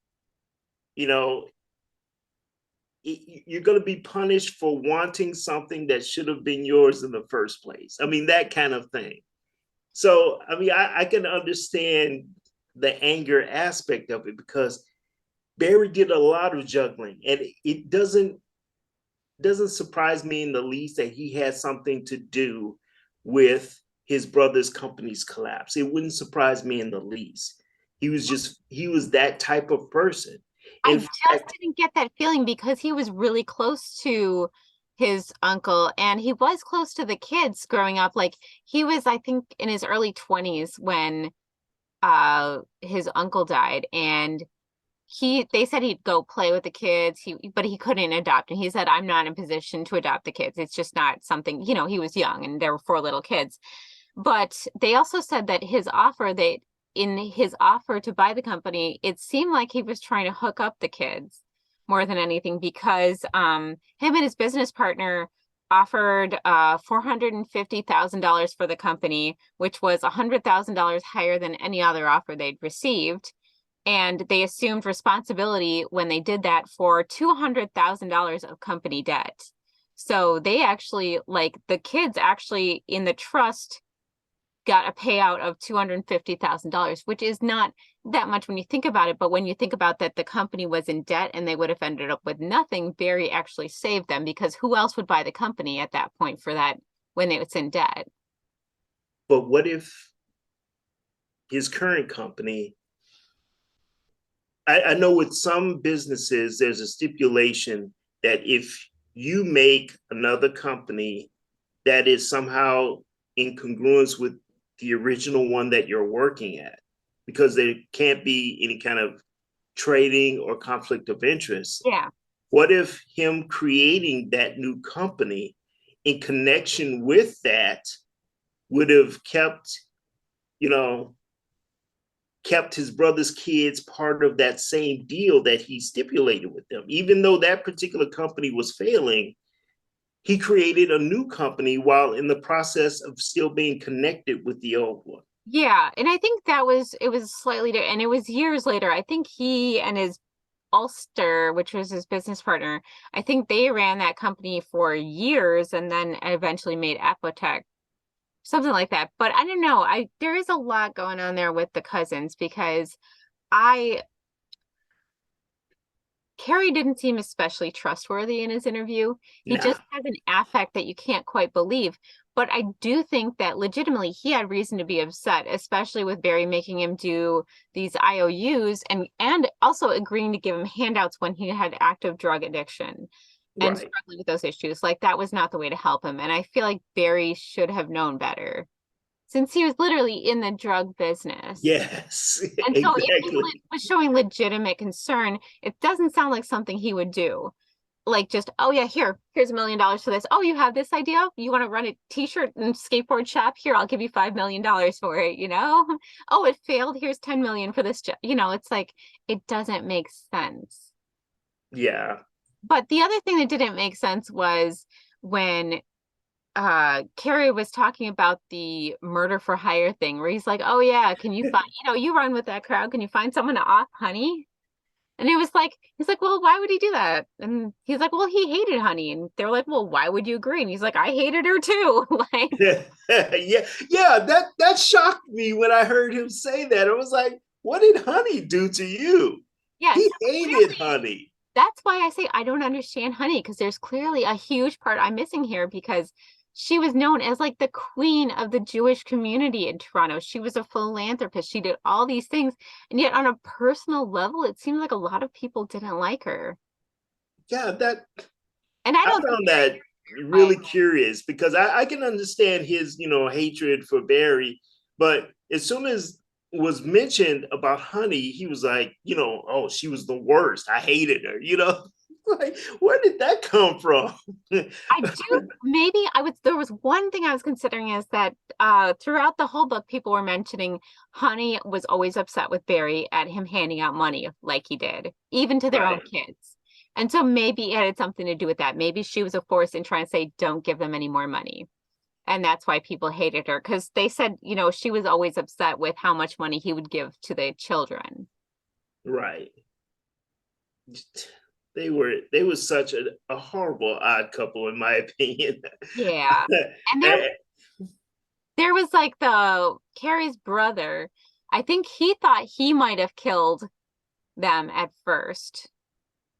[SPEAKER 2] you know, you're going to be punished for wanting something that should have been yours in the first place. I mean, that kind of thing. So, I mean, I can understand the anger aspect of it because Barry did a lot of juggling, and it doesn't surprise me in the least that he had something to do with his brother's company's collapse. It wouldn't surprise me in the least. He was that type of person.
[SPEAKER 1] I
[SPEAKER 2] In
[SPEAKER 1] just
[SPEAKER 2] fact,
[SPEAKER 1] didn't get that feeling because he was really close to his uncle and he was close to the kids growing up. Like he was, I think, in his early 20s when his uncle died, and they said he'd go play with the kids, but he couldn't adopt, and he said, I'm not in a position to adopt the kids. It's just not something, he was young and there were four little kids. But they also said that in his offer to buy the company, it seemed like he was trying to hook up the kids more than anything because him and his business partner offered $450,000 for the company, which was $100,000 higher than any other offer they'd received. And they assumed responsibility when they did that for $200,000 of company debt. So they actually, like the kids actually in the trust got a payout of $250,000, which is not that much when you think about it. But when you think about that the company was in debt and they would have ended up with nothing, Barry actually saved them, because who else would buy the company at that point for that when it's in debt?
[SPEAKER 2] But what if his current company, I know with some businesses, there's a stipulation that if you make another company that is somehow in congruence with the original one that you're working at, because there can't be any kind of trading or conflict of interest.
[SPEAKER 1] Yeah.
[SPEAKER 2] What if him creating that new company in connection with that would have kept, you know, kept his brother's kids part of that same deal that he stipulated with them? Even though that particular company was failing, he created a new company while in the process of still being connected with the old one.
[SPEAKER 1] Yeah, and I think it was slightly different, and it was years later. I think he and his Ulster, which was his business partner, I think they ran that company for years and then eventually made Epotech, something like that. But I don't know. There is a lot going on there with the cousins, because I Kerry didn't seem especially trustworthy in his interview. He
[SPEAKER 2] Nah.
[SPEAKER 1] just has an affect that you can't quite believe. But I do think that legitimately he had reason to be upset, especially with Barry making him do these IOUs and also agreeing to give him handouts when he had active drug addiction and
[SPEAKER 2] Right.
[SPEAKER 1] struggling with those issues. Like, that was not the way to help him. And I feel like Barry should have known better, since he was literally in the drug business.
[SPEAKER 2] Yes,
[SPEAKER 1] And so if he
[SPEAKER 2] exactly.
[SPEAKER 1] was showing legitimate concern, it doesn't sound like something he would do. Like, just, oh yeah, here's $1 million for this. Oh, you have this idea? You want to run a t-shirt and skateboard shop? Here, I'll give you $5 million for it, you know? Oh, it failed. Here's 10 million for this job. You know, it's like, it doesn't make sense.
[SPEAKER 2] Yeah.
[SPEAKER 1] But the other thing that didn't make sense was when Kerry was talking about the murder for hire thing, where he's like, oh yeah, can you find, you run with that crowd, can you find someone to off Honey? And it was like, he's like, well, why would he do that? And he's like, well, he hated Honey. And they're like, well, why would you agree? And he's like, I hated her too. Like,
[SPEAKER 2] Yeah, yeah, that shocked me when I heard him say that. It was like, what did Honey do to you?
[SPEAKER 1] yeah,
[SPEAKER 2] He
[SPEAKER 1] so
[SPEAKER 2] hated
[SPEAKER 1] clearly
[SPEAKER 2] Honey.
[SPEAKER 1] that's why I say I don't understand Honey, because there's clearly a huge part I'm missing here, because she was known as like the queen of the Jewish community in Toronto. She was a philanthropist. She did all these things. And yet on a personal level, it seems like a lot of people didn't like her.
[SPEAKER 2] Yeah, that
[SPEAKER 1] And I
[SPEAKER 2] I
[SPEAKER 1] don't think
[SPEAKER 2] found that
[SPEAKER 1] like,
[SPEAKER 2] really curious because I can understand his, hatred for Barry, but as soon as was mentioned about Honey, he was like, oh, she was the worst. I hated her, Like, where did that come from?
[SPEAKER 1] I do, maybe there was one thing I was considering, is that throughout the whole book, people were mentioning Honey was always upset with Barry at him handing out money like he did, even to their own
[SPEAKER 2] Right.
[SPEAKER 1] kids. And so maybe it had something to do with that. Maybe she was a force in trying to say, don't give them any more money. And that's why people hated her, because they said, she was always upset with how much money he would give to the children.
[SPEAKER 2] Right. They were such a horrible odd couple in my opinion.
[SPEAKER 1] Yeah. And there was like Carrie's brother. I think he thought he might have killed them at first,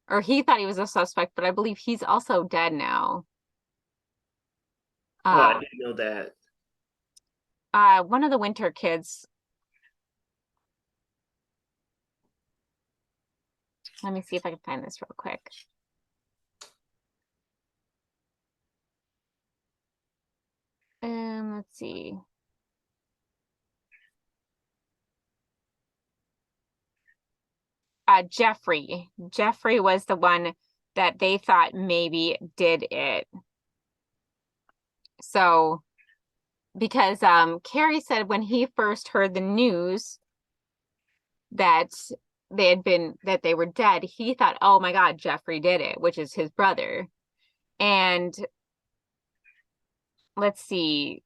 [SPEAKER 1] or he thought he was a suspect, but I believe he's also dead now.
[SPEAKER 2] Oh, I
[SPEAKER 1] Uh,
[SPEAKER 2] didn't know that.
[SPEAKER 1] one of the Winter kids. Let me see if I can find this real quick. Let's see. Jeffrey. Jeffrey was the one that they thought maybe did it. So, because Carrie said when he first heard the news that that they were dead, he thought, oh my God, Jeffrey did it, which is his brother. And let's see.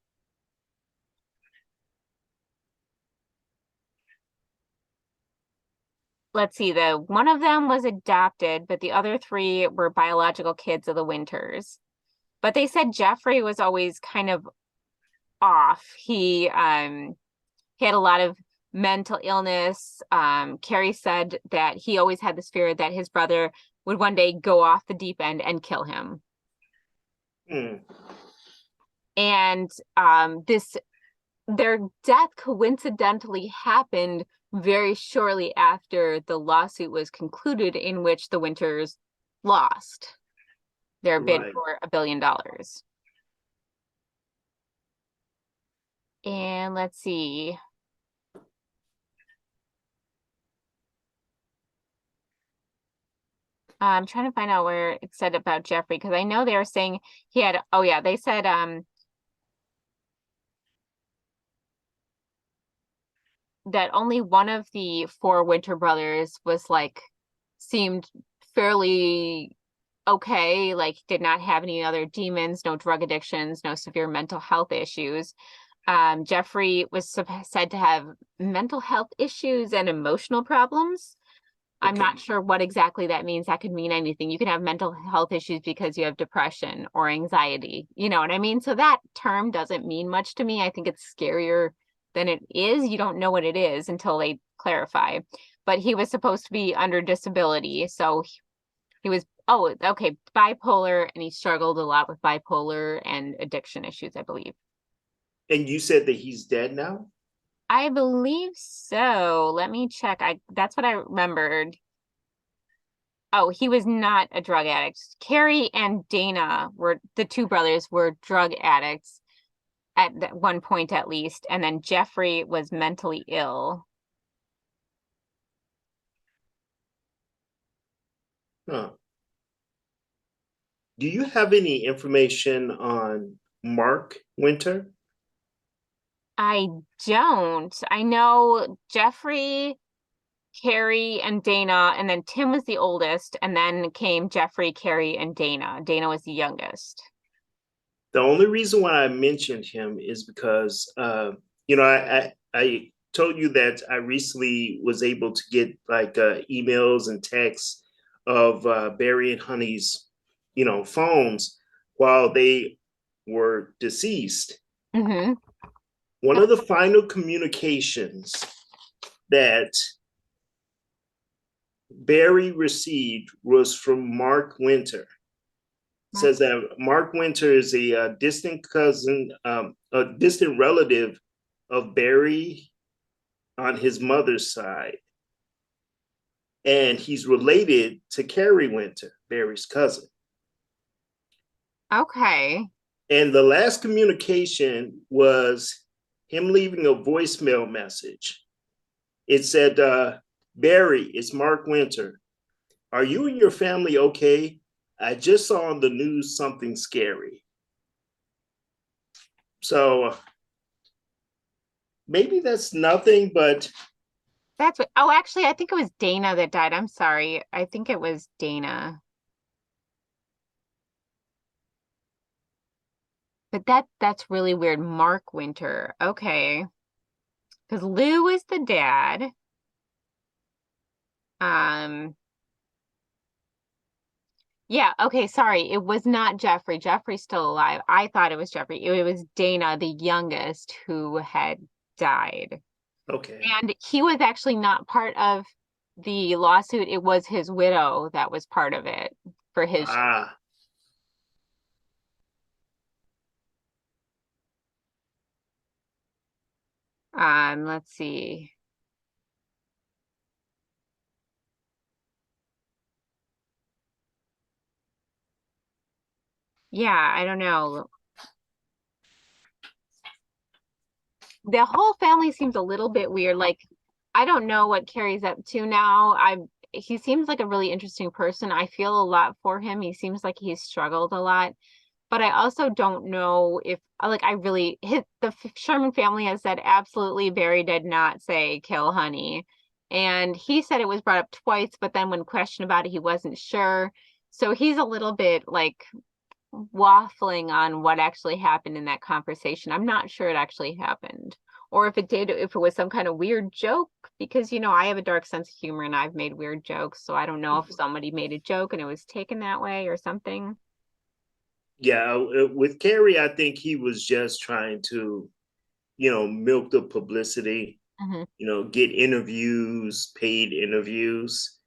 [SPEAKER 1] The one of them was adopted, but the other three were biological kids of the Winters. But they said Jeffrey was always kind of off. He had a lot of mental illness. Carrie said that he always had this fear that his brother would one day go off the deep end and kill him.
[SPEAKER 2] Hmm.
[SPEAKER 1] And their death coincidentally happened very shortly after the lawsuit was concluded, in which the Winters lost their bid
[SPEAKER 2] Right.
[SPEAKER 1] for $1 billion. And let's see. I'm trying to find out where it said about Jeffrey, because I know they were saying he had, oh yeah, they said that only one of the four Winter brothers was like seemed fairly okay, like did not have any other demons, no drug addictions, no severe mental health issues. Jeffrey was said to have mental health issues and emotional problems. I'm
[SPEAKER 2] Okay.
[SPEAKER 1] not sure what exactly that means. That could mean anything. You can have mental health issues because you have depression or anxiety. You know what I mean? So that term doesn't mean much to me. I think it's scarier than it is. You don't know what it is until they clarify. But he was supposed to be under disability. So he was, oh, okay, bipolar, and he struggled a lot with bipolar and addiction issues, I believe.
[SPEAKER 2] And you said that he's dead now?
[SPEAKER 1] I believe so. Let me check. That's what I remembered. Oh, he was not a drug addict. Carrie and Dana were the two brothers were drug addicts at one point at least, and then Jeffrey was mentally ill.
[SPEAKER 2] Huh. Do you have any information on Mark Winter?
[SPEAKER 1] I don't. I know Jeffrey, Carrie, and Dana, and then Tim was the oldest, and then came Jeffrey, Carrie, and Dana. Dana was the youngest.
[SPEAKER 2] The only reason why I mentioned him is because, I told you that I recently was able to get like emails and texts of Barry and Honey's, phones while they were deceased.
[SPEAKER 1] Mm-hmm.
[SPEAKER 2] One of the final communications that Barry received was from Mark Winter. Says that Mark Winter is a distant cousin, a distant relative of Barry on his mother's side. And he's related to Carrie Winter, Barry's cousin.
[SPEAKER 1] Okay.
[SPEAKER 2] And the last communication was him leaving a voicemail message. It said, Barry, it's Mark Winter. Are you and your family okay? I just saw on the news something scary. So maybe that's nothing, but
[SPEAKER 1] That's what, oh, actually, I think it was Dana that died. I'm sorry. I think it was Dana. But that's really weird. Mark Winter. Okay. Because Lou was the dad. Um, yeah, okay, sorry. It was not Jeffrey. Jeffrey's still alive. I thought it was Jeffrey. It was Dana, the youngest, who had died.
[SPEAKER 2] okay.
[SPEAKER 1] And he was actually not part of the lawsuit. It was his widow that was part of it for his share.
[SPEAKER 2] Ah,
[SPEAKER 1] Let's see. Yeah, I don't know. The whole family seems a little bit weird. Like, I don't know what Carrie's up to now. He seems like a really interesting person. I feel a lot for him. He seems like he's struggled a lot. But I also don't know if like I really the Sherman family has said absolutely Barry did not say kill Honey. And he said it was brought up twice, but then when questioned about it, he wasn't sure. So he's a little bit like waffling on what actually happened in that conversation. I'm not sure it actually happened. Or if it did, if it was some kind of weird joke, because I have a dark sense of humor and I've made weird jokes. So I don't know if somebody made a joke and it was taken that way or something.
[SPEAKER 2] Yeah, with Carrie, I think he was just trying to, milk the publicity,
[SPEAKER 1] Hmm.
[SPEAKER 2] get interviews, paid interviews,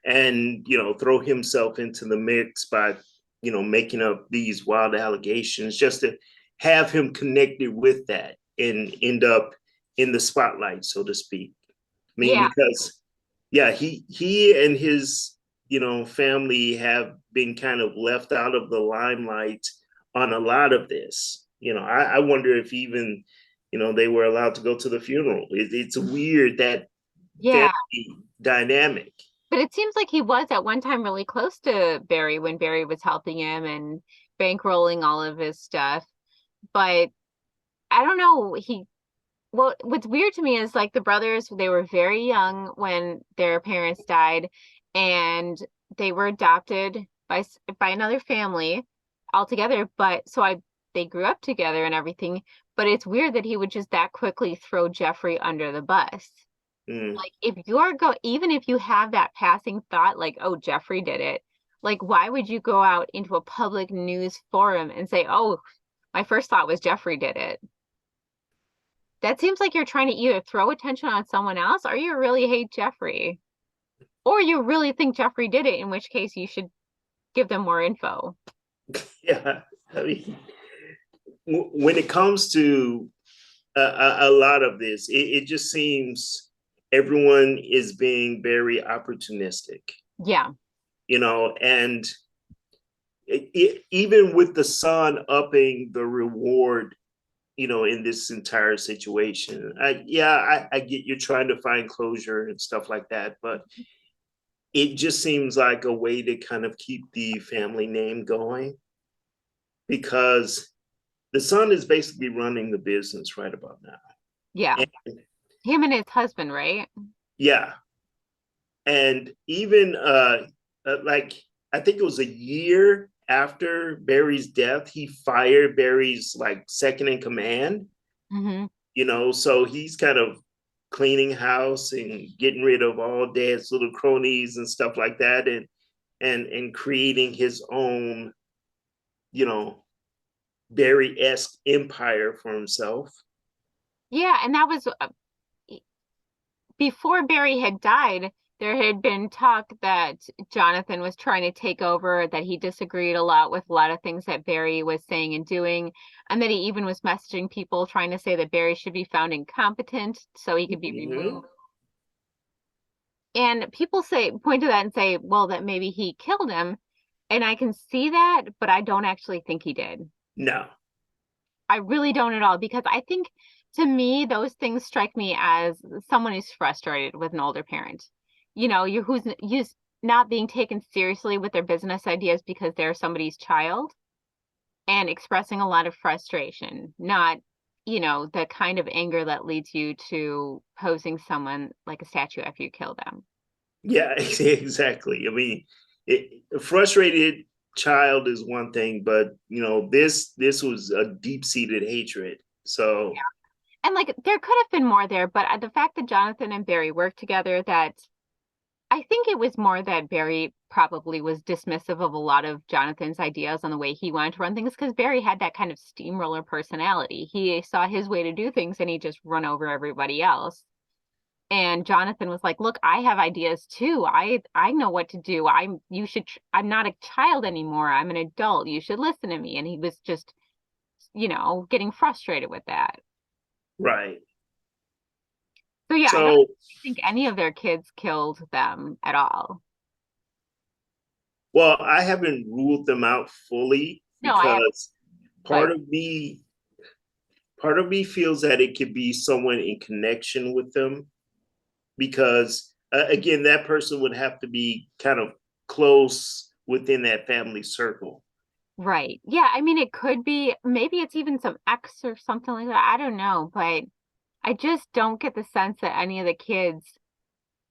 [SPEAKER 2] and, throw himself into the mix by, making up these wild allegations just to have him connected with that and end up in the spotlight, so to speak. I mean,
[SPEAKER 1] Yeah.
[SPEAKER 2] because yeah, he and his family have been kind of left out of the limelight on a lot of this. I wonder if even they were allowed to go to the funeral. It's weird that
[SPEAKER 1] Yeah.
[SPEAKER 2] family dynamic.
[SPEAKER 1] But it seems like he was at one time really close to Barry when Barry was helping him and bankrolling all of his stuff. But I don't know. What's weird to me is like the brothers, they were very young when their parents died, and they were adopted by another family altogether. But so they grew up together and everything. But it's weird that he would just that quickly throw Jeffrey under the bus.
[SPEAKER 2] Mm.
[SPEAKER 1] Like if you're even if you have that passing thought, like, oh, Jeffrey did it, like why would you go out into a public news forum and say, oh, my first thought was Jeffrey did it? That seems like you're trying to either throw attention on someone else or you really hate Jeffrey. Or you really think Jeffrey did it, in which case you should give them more info.
[SPEAKER 2] Yeah, I mean, when it comes to a lot of this, it just seems everyone is being very opportunistic,
[SPEAKER 1] Yeah.
[SPEAKER 2] and even with the son upping the reward, in this entire situation. I get you're trying to find closure and stuff like that, but it just seems like a way to kind of keep the family name going because the son is basically running the business right about now.
[SPEAKER 1] Yeah.
[SPEAKER 2] And
[SPEAKER 1] Him and his husband, right?
[SPEAKER 2] yeah, and even like I think it was a year after Barry's death, he fired Barry's like second in command.
[SPEAKER 1] Hmm.
[SPEAKER 2] So he's kind of cleaning house and getting rid of all dad's little cronies and stuff like that, and creating his own, you know, Barry-esque empire for himself.
[SPEAKER 1] Yeah, and that was before Barry had died. There had been talk that Jonathan was trying to take over, that he disagreed a lot with a lot of things that Barry was saying and doing, and that he even was messaging people trying to say that Barry should be found incompetent so he could be
[SPEAKER 2] Mm-hmm.
[SPEAKER 1] removed. And people point to that and say, well, that maybe he killed him. And I can see that, but I don't actually think he did.
[SPEAKER 2] No.
[SPEAKER 1] I really don't at all, because I think to me, those things strike me as someone who's frustrated with an older parent. Who's not being taken seriously with their business ideas because they're somebody's child and expressing a lot of frustration, not, the kind of anger that leads you to posing someone like a statue after you kill them.
[SPEAKER 2] Yeah, exactly. I mean, a frustrated child is one thing, but this was a deep-seated hatred. So
[SPEAKER 1] And like there could have been more there, but the fact that Jonathan and Barry worked together, that I think it was more that Barry probably was dismissive of a lot of Jonathan's ideas on the way he wanted to run things, because Barry had that kind of steamroller personality. He saw his way to do things and he just run over everybody else. And Jonathan was like, "Look, I have ideas too. I know what to do. I'm not a child anymore. I'm an adult. You should listen to me." And he was just, getting frustrated with that.
[SPEAKER 2] right.
[SPEAKER 1] So yeah, I don't
[SPEAKER 2] So
[SPEAKER 1] think any of their kids killed them at all.
[SPEAKER 2] well, I haven't ruled them out fully
[SPEAKER 1] No, I haven't,
[SPEAKER 2] because
[SPEAKER 1] but
[SPEAKER 2] part of me part of me feels that it could be someone in connection with them because again that person would have to be kind of close within that family circle.
[SPEAKER 1] right. Yeah, I mean it could be, maybe it's even some ex or something like that. I don't know, but I just don't get the sense that any of the kids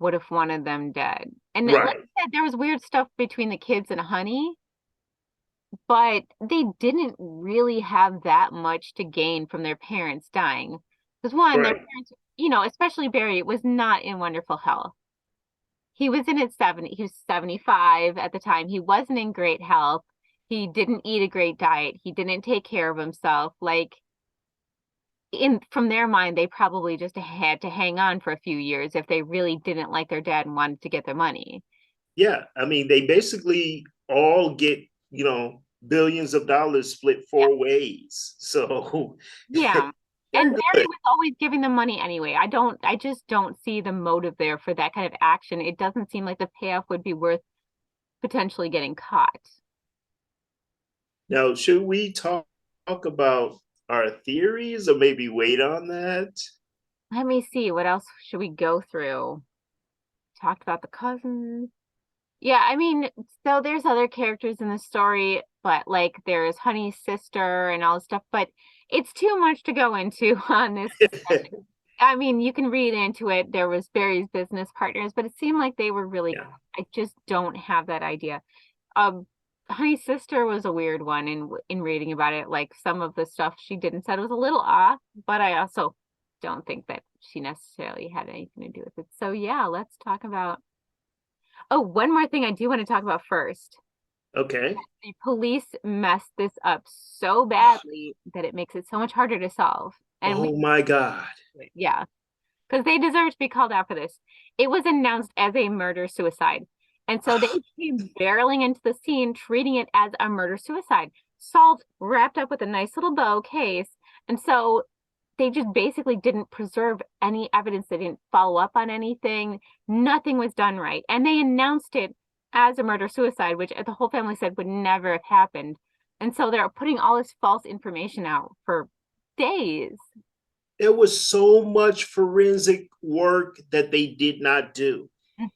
[SPEAKER 1] would have wanted them dead. And like
[SPEAKER 2] Right.
[SPEAKER 1] I said, there was weird stuff between the kids and Honey, but they didn't really have that much to gain from their parents dying. Because one, their
[SPEAKER 2] Right.
[SPEAKER 1] parents, especially Barry, was not in wonderful health. He was in his 70s, he was 75 at the time. He wasn't in great health. He didn't eat a great diet. He didn't take care of himself. Like, in from their mind, they probably just had to hang on for a few years if they really didn't like their dad and wanted to get their money.
[SPEAKER 2] Yeah, I mean, they basically all get, billions of dollars split
[SPEAKER 1] Yeah.
[SPEAKER 2] four ways. So
[SPEAKER 1] Yeah. And
[SPEAKER 2] they're
[SPEAKER 1] Barry
[SPEAKER 2] good.
[SPEAKER 1] was always giving them money anyway. I just don't see the motive there for that kind of action. It doesn't seem like the payoff would be worth potentially getting caught.
[SPEAKER 2] Now, should we talk about our theories or maybe wait on that?
[SPEAKER 1] Let me see, what else should we go through? Talked about the cousins. Yeah, I mean, so there's other characters in the story, but like there's Honey's sister and all this stuff, but it's too much to go into on this discussion. I mean, you can read into it. There was Barry's business partners, but it seemed like they were really,
[SPEAKER 2] Yeah.
[SPEAKER 1] I just don't have that idea. Um, Honey's sister was a weird one in reading about it. Like some of the stuff she did and said was a little off, but I also don't think that she necessarily had anything to do with it. So yeah, let's talk about. Oh, one more thing I do want to talk about first.
[SPEAKER 2] Okay.
[SPEAKER 1] The police messed this up so badly that it makes it so much harder to solve. And we,
[SPEAKER 2] Oh my God.
[SPEAKER 1] yeah, because they deserve to be called out for this. It was announced as a murder suicide. And so they came barreling into the scene, treating it as a murder suicide, solved, wrapped up with a nice little bow case. And so they just basically didn't preserve any evidence. They didn't follow up on anything. Nothing was done right. And they announced it as a murder suicide, which the whole family said would never have happened. And so they're putting all this false information out for days.
[SPEAKER 2] There was so much forensic work that they did not do.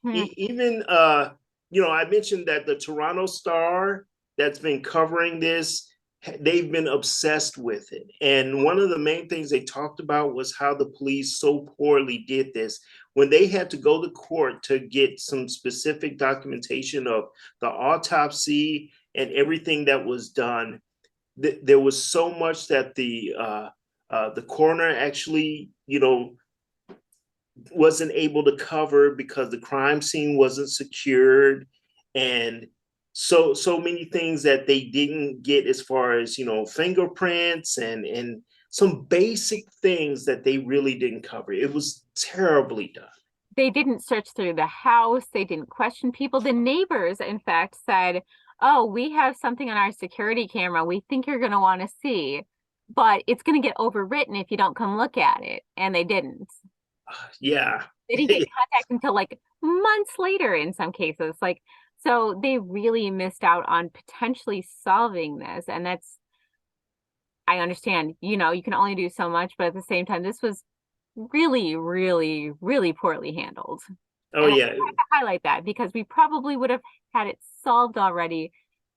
[SPEAKER 1] Mhm.
[SPEAKER 2] Even I mentioned that the Toronto Star that's been covering this, they've been obsessed with it. And one of the main things they talked about was how the police so poorly did this. When they had to go to court to get some specific documentation of the autopsy and everything that was done, there was so much that the coroner actually, wasn't able to cover because the crime scene wasn't secured, and so many things that they didn't get as far as fingerprints and some basic things that they really didn't cover. It was terribly done.
[SPEAKER 1] They didn't search through the house. They didn't question people. The neighbors, in fact, said, "Oh, we have something on our security camera we think you're going to want to see, but it's going to get overwritten if you don't come look at it." And they didn't.
[SPEAKER 2] Yeah.
[SPEAKER 1] They didn't get contact until like months later in some cases. Like, so they really missed out on potentially solving this. And that's, I understand, you can only do so much, but at the same time, this was really, really, really poorly handled.
[SPEAKER 2] Oh
[SPEAKER 1] And I
[SPEAKER 2] yeah.
[SPEAKER 1] have to highlight that because we probably would have had it solved already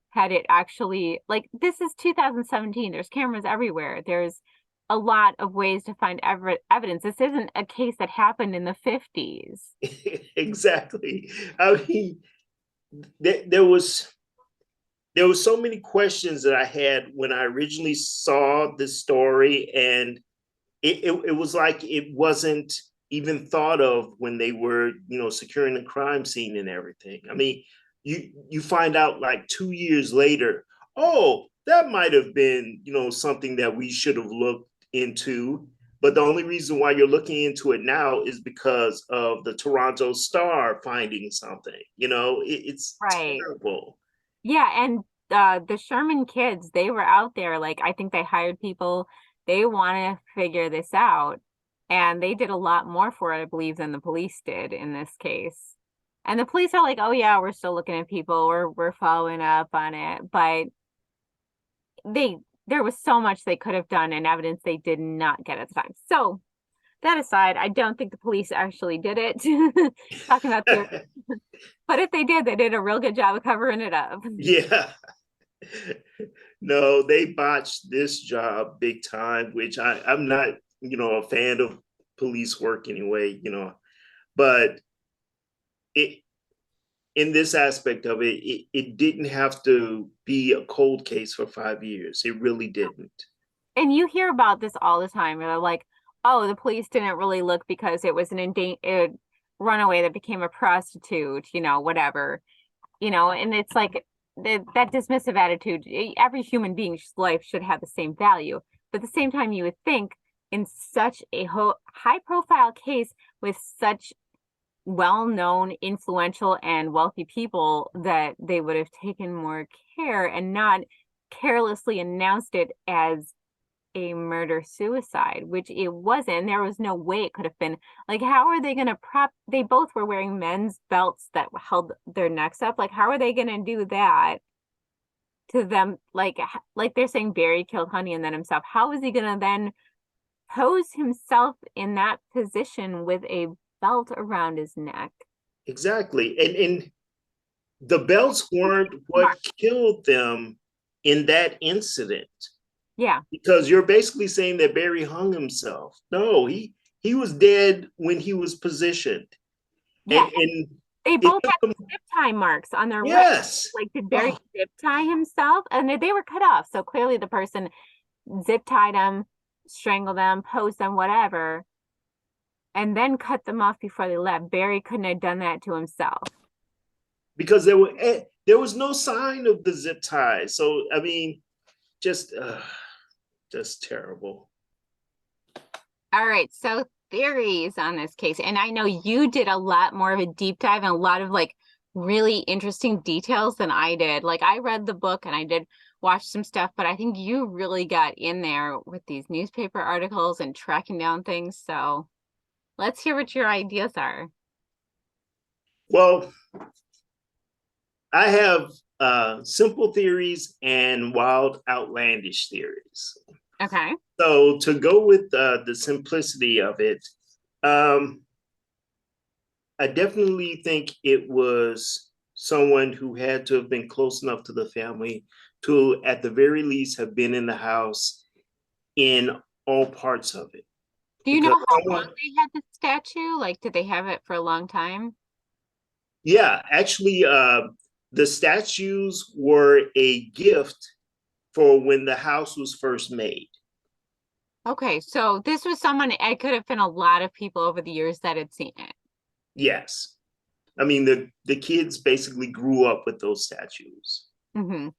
[SPEAKER 1] had it actually, like, this is 2017. There's cameras everywhere. There's a lot of ways to find evidence. This isn't a case that happened in the 50s.
[SPEAKER 2] Exactly. I mean, there was so many questions that I had when I originally saw this story, and it was like it wasn't even thought of when they were securing the crime scene and everything. I mean, you find out like 2 years later, oh, that might have been something that we should have looked into. But the only reason why you're looking into it now is because of the Toronto Star finding something. It's
[SPEAKER 1] Right.
[SPEAKER 2] terrible.
[SPEAKER 1] Yeah, and the Sherman kids, they were out there. Like, I think they hired people. They want to figure this out. And they did a lot more for it, I believe, than the police did in this case. And the police are like, "Oh yeah, we're still looking at people. We're following up on it." But they there was so much they could have done and evidence they did not get at the time. So that aside, I don't think the police actually did it. Talking about their, but if they did a real good job of covering it up.
[SPEAKER 2] Yeah. No, they botched this job big time, which I'm not, a fan of police work anyway, but it in this aspect of it, it didn't have to be a cold case for 5 years. It really didn't.
[SPEAKER 1] And you hear about this all the time. They're like, "Oh, the police didn't really look because it was a runaway that became a prostitute, whatever." And it's like that dismissive attitude, every human being's life should have the same value. But at the same time, you would think in such a high profile case with such well-known, influential, and wealthy people that they would have taken more care and not carelessly announced it as a murder suicide, which it wasn't. There was no way it could have been. Like, how are they going to prop? They both were wearing men's belts that held their necks up. Like, how are they going to do that to them? Like they're saying Barry killed Honey and then himself. How is he going to then pose himself in that position with a belt around his neck?
[SPEAKER 2] Exactly. And the belts weren't what killed them in that incident.
[SPEAKER 1] Yeah.
[SPEAKER 2] Because you're basically saying that Barry hung himself. No, he was dead when he was positioned.
[SPEAKER 1] Yeah.
[SPEAKER 2] And
[SPEAKER 1] they both had zip tie marks on their wrist.
[SPEAKER 2] Yes.
[SPEAKER 1] Like, did Barry zip tie himself? And they were cut off. So clearly the person zip tied them, strangled them, posed them, whatever, and then cut them off before they left. Barry couldn't have done that to himself.
[SPEAKER 2] Because there was no sign of the zip tie. So, I mean, just terrible.
[SPEAKER 1] All right. So theories on this case. And I know you did a lot more of a deep dive and a lot of like really interesting details than I did. Like, I read the book and I did watch some stuff, but I think you really got in there with these newspaper articles and tracking down things. So let's hear what your ideas are.
[SPEAKER 2] Well, I have simple theories and wild, outlandish theories.
[SPEAKER 1] Okay.
[SPEAKER 2] So to go with the simplicity of it, I definitely think it was someone who had to have been close enough to the family to, at the very least, have been in the house in all parts of it.
[SPEAKER 1] Do you know how long they had the statue? Like, did they have it for a long time?
[SPEAKER 2] Yeah, actually, the statues were a gift for when the house was first made.
[SPEAKER 1] Okay, so this was someone, it could have been a lot of people over the years that had seen it.
[SPEAKER 2] Yes. I mean, the kids basically grew up with those statues.
[SPEAKER 1] Mm-hmm.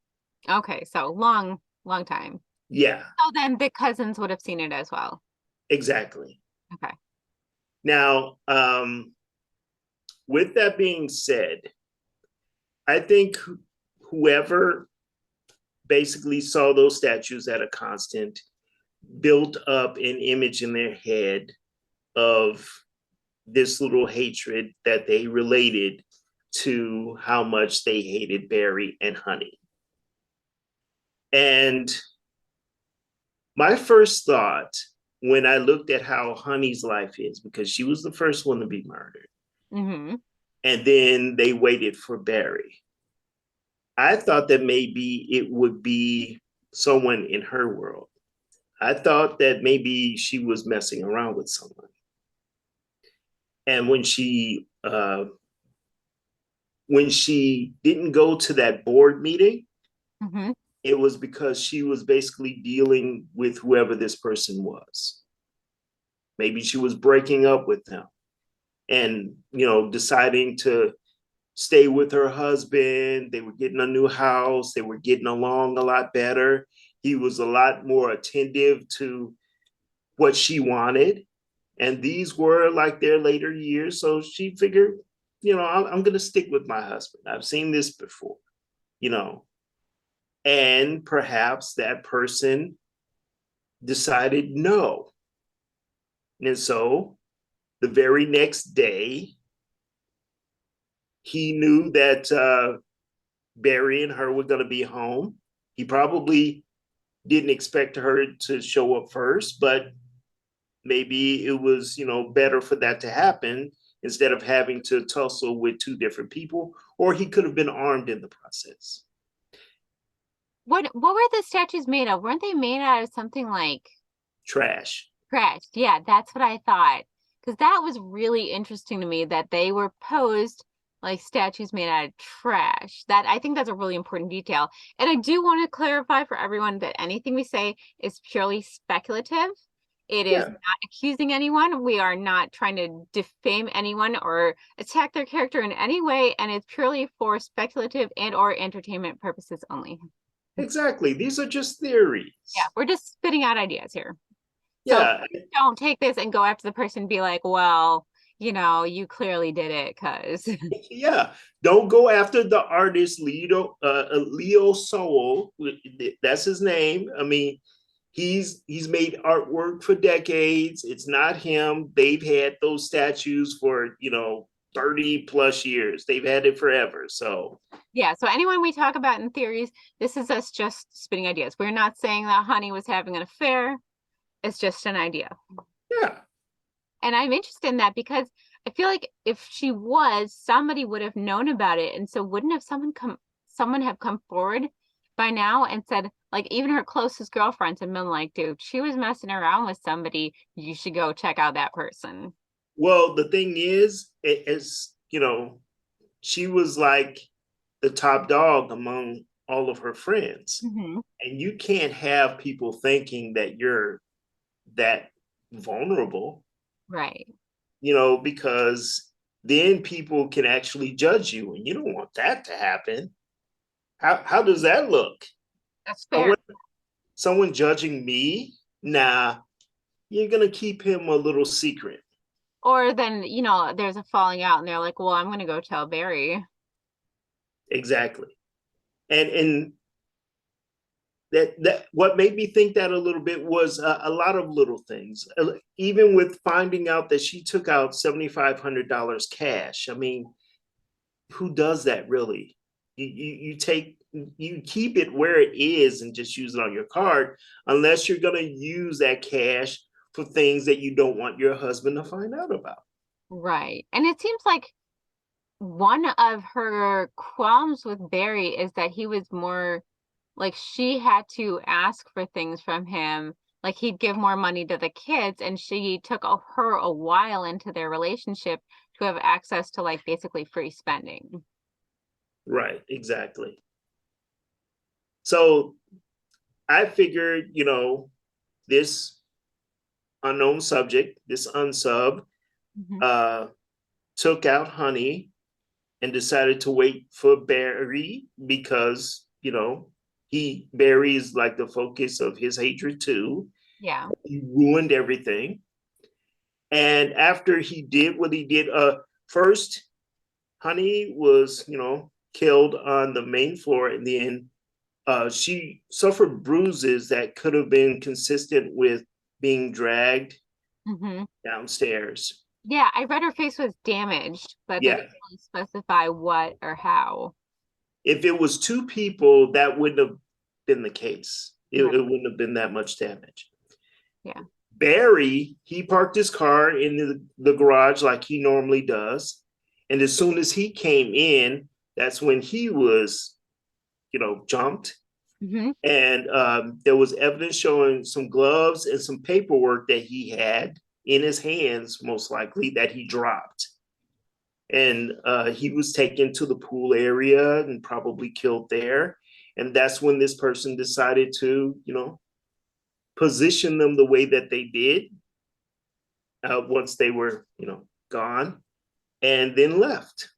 [SPEAKER 1] Okay, so long time.
[SPEAKER 2] Yeah.
[SPEAKER 1] So then the cousins would have seen it as well.
[SPEAKER 2] Exactly.
[SPEAKER 1] Okay.
[SPEAKER 2] Now, with that being said, I think whoever basically saw those statues at a constant built up an image in their head of this little hatred that they related to how much they hated Barry and Honey. And my first thought when I looked at how Honey's life is, because she was the first one to be murdered,
[SPEAKER 1] Mm-hmm.
[SPEAKER 2] and then they waited for Barry, I thought that maybe it would be someone in her world. I thought that maybe she was messing around with someone. And when she didn't go to that board meeting,
[SPEAKER 1] Mm-hmm.
[SPEAKER 2] it was because she was basically dealing with whoever this person was. Maybe she was breaking up with them and, deciding to stay with her husband. They were getting a new house. They were getting along a lot better. He was a lot more attentive to what she wanted. And these were like their later years. So she figured, I'm going to stick with my husband. I've seen this before, and perhaps that person decided no. And so the very next day, he knew that Barry and her were going to be home. He probably didn't expect her to show up first, but maybe it was, better for that to happen instead of having to tussle with two different people, or he could have been armed in the process.
[SPEAKER 1] What were the statues made of? Weren't they made out of something like
[SPEAKER 2] trash?
[SPEAKER 1] Trash. Yeah, that's what I thought. Because that was really interesting to me that they were posed like statues made out of trash. I think that's a really important detail. And I do want to clarify for everyone that anything we say is purely speculative. It is
[SPEAKER 2] Yeah,
[SPEAKER 1] not accusing anyone. We are not trying to defame anyone or attack their character in any way, and it's purely for speculative and or entertainment purposes only.
[SPEAKER 2] exactly. These are just
[SPEAKER 1] Yeah,
[SPEAKER 2] theories.
[SPEAKER 1] we're just spitting out ideas here. So
[SPEAKER 2] Yeah,
[SPEAKER 1] don't take this and go after the person and be like, well, you clearly did it because
[SPEAKER 2] yeah. Don't go after the artist Leo Soul. That's his name. I mean, he's made artwork for decades. It's not him. They've had those statues for 30 plus years. They've had it forever. So
[SPEAKER 1] yeah. So anyone we talk about in theories, this is us just spitting ideas. We're not saying that Honey was having an affair. It's just an idea.
[SPEAKER 2] yeah,
[SPEAKER 1] And I'm interested in that because I feel like if she was, somebody would have known about it. And so wouldn't have someone have come forward by now and said, like, even her closest girlfriends have been like, dude, she was messing around with somebody. You should go check out that person.
[SPEAKER 2] well, the thing is, she was like the top dog among all of her friends.
[SPEAKER 1] Mm-hmm.
[SPEAKER 2] And you can't have people thinking that you're that vulnerable,
[SPEAKER 1] Right.
[SPEAKER 2] because then people can actually judge you, and you don't want that to happen. How does that look?
[SPEAKER 1] That's
[SPEAKER 2] I
[SPEAKER 1] fair.
[SPEAKER 2] want someone judging me? Nah, you're gonna keep him a little secret.
[SPEAKER 1] Or then, there's a falling out and they're like, well, I'm going to go tell Barry.
[SPEAKER 2] Exactly. And that what made me think that a little bit was a lot of little things. Even with finding out that she took out $7,500 cash. I mean, who does that really? You keep it where it is and just use it on your card, unless you're going to use that cash for things that you don't want your husband to find out about.
[SPEAKER 1] Right. And it seems like one of her qualms with Barry is that he was more like she had to ask for things from him. Like he'd give more money to the kids, and she took her a while into their relationship to have access to like basically free spending.
[SPEAKER 2] Right, exactly. So I figured, this unknown subject, this unsub,
[SPEAKER 1] Mhm.
[SPEAKER 2] uh, took out Honey and decided to wait for Barry because, Barry is like the focus of his hatred too.
[SPEAKER 1] Yeah.
[SPEAKER 2] He ruined everything. And after he did what he did, first, Honey was, killed on the main floor, and then she suffered bruises that could have been consistent with being dragged
[SPEAKER 1] Hmm.
[SPEAKER 2] downstairs.
[SPEAKER 1] Yeah, I read her face was damaged, but they
[SPEAKER 2] Yeah.
[SPEAKER 1] didn't really specify what or how.
[SPEAKER 2] If it was two people, that wouldn't have been the case. It,
[SPEAKER 1] Right.
[SPEAKER 2] it wouldn't have been that much damage.
[SPEAKER 1] Yeah.
[SPEAKER 2] Barry, he parked his car in the garage like he normally does. And as soon as he came in, that's when he was, jumped.
[SPEAKER 1] Hmm.
[SPEAKER 2] And there was evidence showing some gloves and some paperwork that he had in his hands, most likely, that he dropped. And he was taken to the pool area and probably killed there. And that's when this person decided to, position them the way that they did once they were, gone, and then left.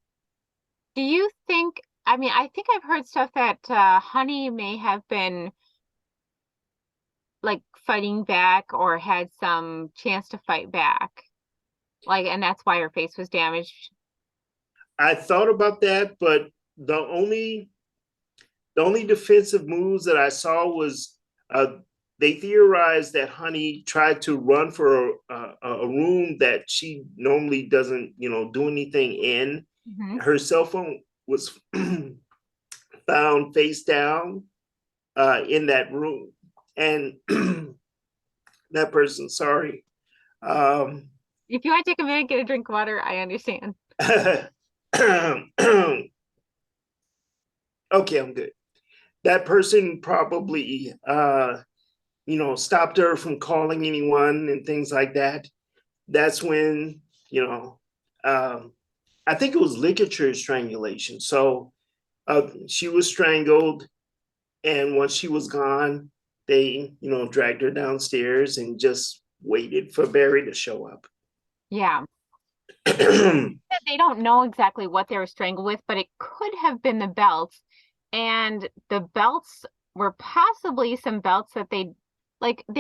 [SPEAKER 1] Do you think, I mean, I think I've heard stuff that Honey may have been like fighting back or had some chance to fight back. Like, and that's why her face was damaged.
[SPEAKER 2] I thought about that, but the only the only defensive moves that I saw was they theorized that Honey tried to run for a room that she normally doesn't, do anything in.
[SPEAKER 1] Hmm.
[SPEAKER 2] Her cell phone was found face down in that room, and that person, sorry. Um,
[SPEAKER 1] If you want to take a minute, get a drink of water, I understand.
[SPEAKER 2] okay, I'm good. That person probably stopped her from calling anyone and things like that. That's when, um, I think it was ligature strangulation. So she was strangled, and once she was gone, they, dragged her downstairs and just waited for Barry to show up.
[SPEAKER 1] Yeah. They don't know exactly what they were strangled with, but it could have been the belts. And the belts were possibly some belts that they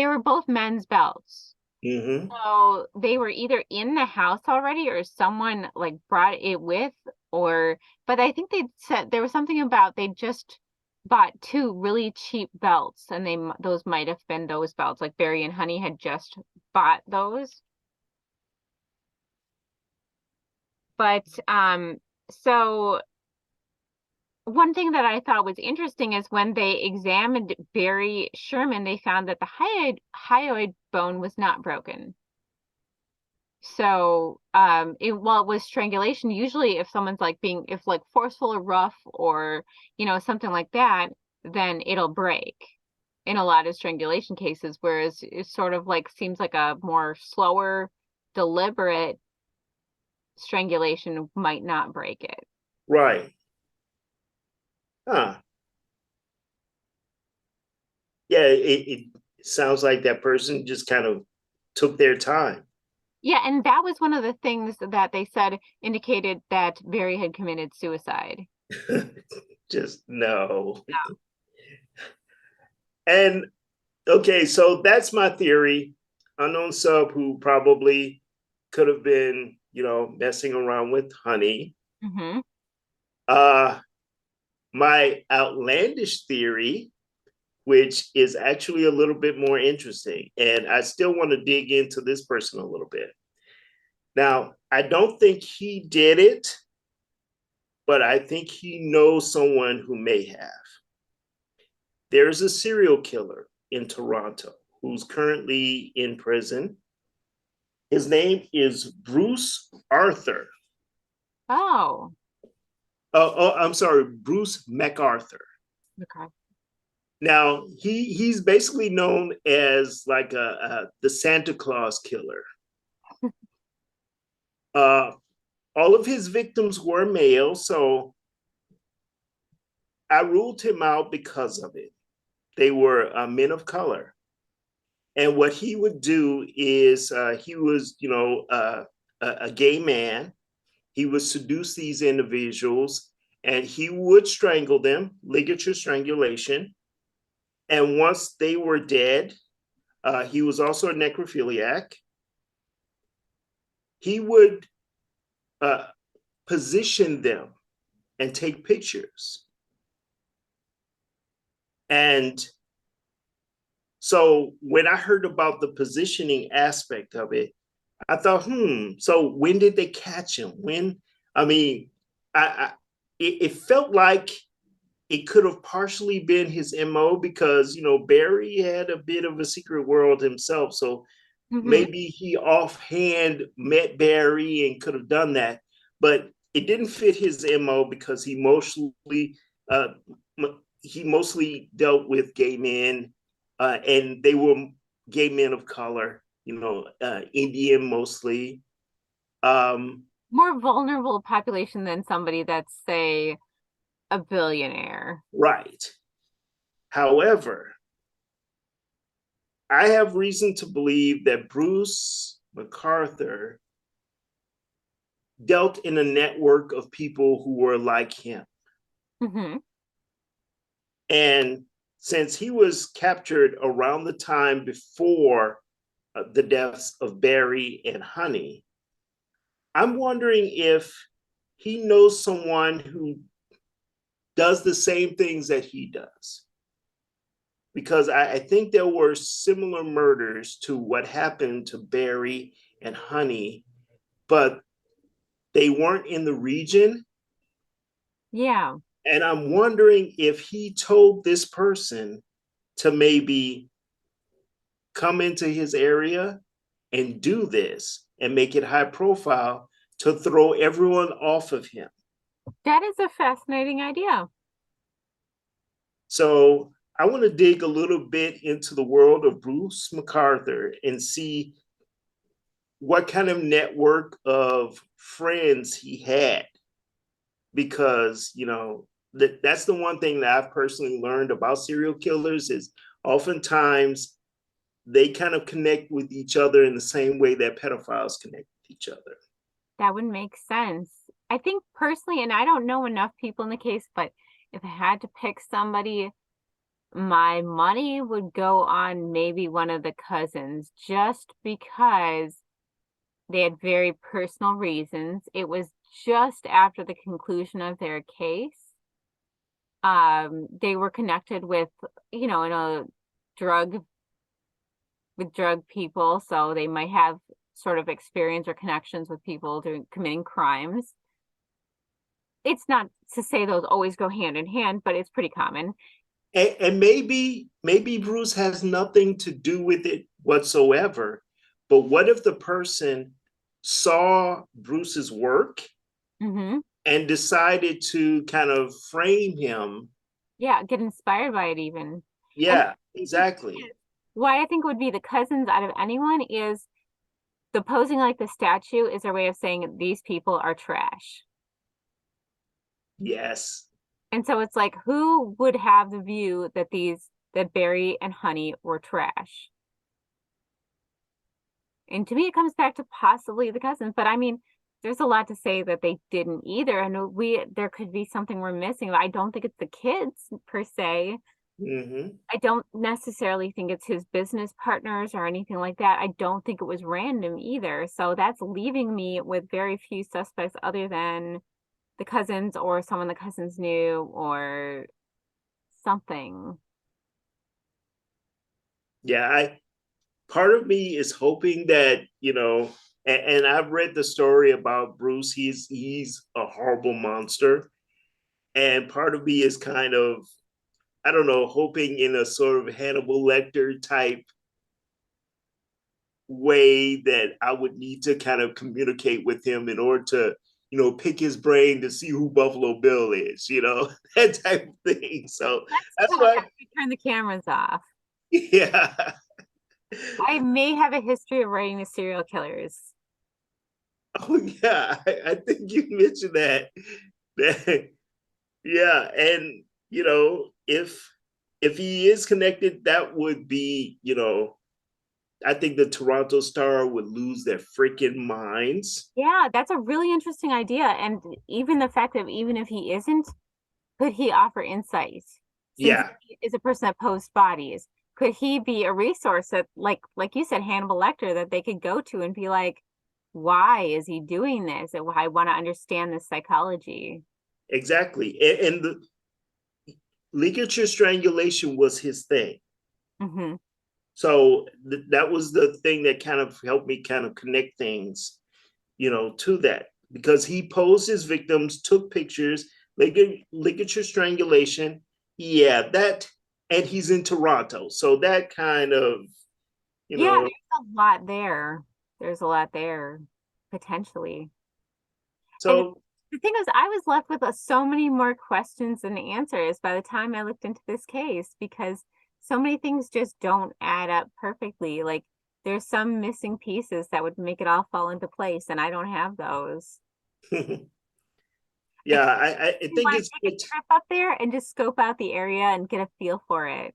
[SPEAKER 1] were both men's belts.
[SPEAKER 2] Mm-hmm.
[SPEAKER 1] So they were either in the house already or someone like brought it with, but I think they said there was something about they just bought two really cheap belts and those might have been those belts. Like Barry and Honey had just bought those. But so one thing that I thought was interesting is when they examined Barry Sherman, they found that the hyoid bone was not broken. So while it was strangulation, usually if someone's if like forceful or rough or something like that, then it'll break in a lot of strangulation cases, whereas it sort of like seems like a more slower, deliberate strangulation might not break it.
[SPEAKER 2] Right. Huh. Yeah, it sounds like that person just kind of took their time.
[SPEAKER 1] Yeah, and that was one of the things that they said indicated that Barry had committed suicide.
[SPEAKER 2] Just no. And okay, so that's my theory. Unknown sub who probably could have been, messing around with Honey.
[SPEAKER 1] Mm-hmm.
[SPEAKER 2] My outlandish theory, which is actually a little bit more interesting, and I still want to dig into this person a little bit. Now, I don't think he did it, but I think he knows someone who may have. There's a serial killer in Toronto who's currently in prison. His name is Bruce Arthur.
[SPEAKER 1] Oh,
[SPEAKER 2] I'm sorry, Bruce MacArthur.
[SPEAKER 1] okay.
[SPEAKER 2] Now he's basically known as like the Santa Claus killer. All of his victims were male, so I ruled him out because of it. They were men of color. And what he would do is he was, a gay man. He would seduce these individuals and he would strangle them, ligature strangulation. And once they were dead, he was also a necrophiliac. He would position them and take pictures. And so when I heard about the positioning aspect of it, I thought, so when did they catch him? When, I mean, it felt like it could have partially been his MO because, Barry had a bit of a secret world himself. So maybe he offhand met Barry and could have done that, but it didn't fit his MO because uh, he mostly dealt with gay men, and they were gay men of color, Indian mostly.
[SPEAKER 1] More vulnerable population than somebody that's, say, a billionaire.
[SPEAKER 2] Right. However, I have reason to believe that Bruce MacArthur dealt in a network of people who were like him.
[SPEAKER 1] Mm-hmm.
[SPEAKER 2] And since he was captured around the time before the deaths of Barry and Honey, I'm wondering if he knows someone who does the same things that he does. Because I think there were similar murders to what happened to Barry and Honey, but they weren't in the region.
[SPEAKER 1] Yeah.
[SPEAKER 2] And I'm wondering if he told this person to maybe come into his area and do this and make it high profile to throw everyone off of him.
[SPEAKER 1] That is a fascinating idea.
[SPEAKER 2] So I want to dig a little bit into the world of Bruce MacArthur and see what kind of network of friends he had. Because, that's the one thing that I've personally learned about serial killers is oftentimes they kind of connect with each other in the same way that pedophiles connect with each other.
[SPEAKER 1] That would make sense. I think personally, and I don't know enough people in the case, but if I had to pick somebody, my money would go on maybe one of the cousins just because they had very personal reasons. It was just after the conclusion of their case. They were connected with, in a drug with drug people, so they might have sort of experience or connections with people committing crimes. It's not to say those always go hand in hand, but it's pretty common.
[SPEAKER 2] And maybe Bruce has nothing to do with it whatsoever. But what if the person saw Bruce's work
[SPEAKER 1] Mm-hmm.
[SPEAKER 2] and decided to kind of frame him?
[SPEAKER 1] Yeah, get inspired by it even. And
[SPEAKER 2] Yeah, exactly.
[SPEAKER 1] why I think would be the cousins out of anyone is the posing like the statue is their way of saying these people are trash.
[SPEAKER 2] Yes.
[SPEAKER 1] And so it's like, who would have the view that Barry and Honey were trash? And to me, it comes back to possibly the cousins. But I mean, there's a lot to say that they didn't either. And there could be something we're missing. I don't think it's the kids per se.
[SPEAKER 2] Mm-hmm.
[SPEAKER 1] I don't necessarily think it's his business partners or anything like that. I don't think it was random either. So that's leaving me with very few suspects other than the cousins or someone the cousins knew or something.
[SPEAKER 2] Yeah, I part of me is hoping that, and I've read the story about Bruce. He's a horrible monster. And part of me is kind of, I don't know, hoping in a sort of Hannibal Lecter type way that I would need to kind of communicate with him in order to, pick his brain to see who Buffalo Bill is, that type of thing. So
[SPEAKER 1] Let's
[SPEAKER 2] that's
[SPEAKER 1] talk
[SPEAKER 2] why,
[SPEAKER 1] after we turn the cameras off.
[SPEAKER 2] yeah.
[SPEAKER 1] I may have a history of writing the serial killers.
[SPEAKER 2] Oh yeah, I think you mentioned that. That yeah, and if he is connected, that would be, I think the Toronto Star would lose their freaking minds.
[SPEAKER 1] Yeah, that's a really interesting idea. And even the fact that even if he isn't, could he offer insight? Since
[SPEAKER 2] Yeah,
[SPEAKER 1] he is a person that posts bodies, could he be a resource that, like you said, Hannibal Lecter, that they could go to and be like, why is he doing this? And I want to understand this psychology.
[SPEAKER 2] exactly. And the ligature strangulation was his thing.
[SPEAKER 1] Hmm.
[SPEAKER 2] So that was the thing that kind of helped me kind of connect things, to that because he posed his victims, took pictures, ligature strangulation. Yeah, that, and he's in Toronto. So that kind of, you
[SPEAKER 1] Yeah,
[SPEAKER 2] know,
[SPEAKER 1] there's a lot there. There's a lot there, potentially. And
[SPEAKER 2] so
[SPEAKER 1] the thing is, I was left with so many more questions than answers by the time I looked into this case because so many things just don't add up perfectly. Like there's some missing pieces that would make it all fall into place, and I don't have those. I
[SPEAKER 2] yeah, I
[SPEAKER 1] kind of
[SPEAKER 2] think
[SPEAKER 1] want to
[SPEAKER 2] it's
[SPEAKER 1] take a trip up there and just scope out the area and get a feel for it.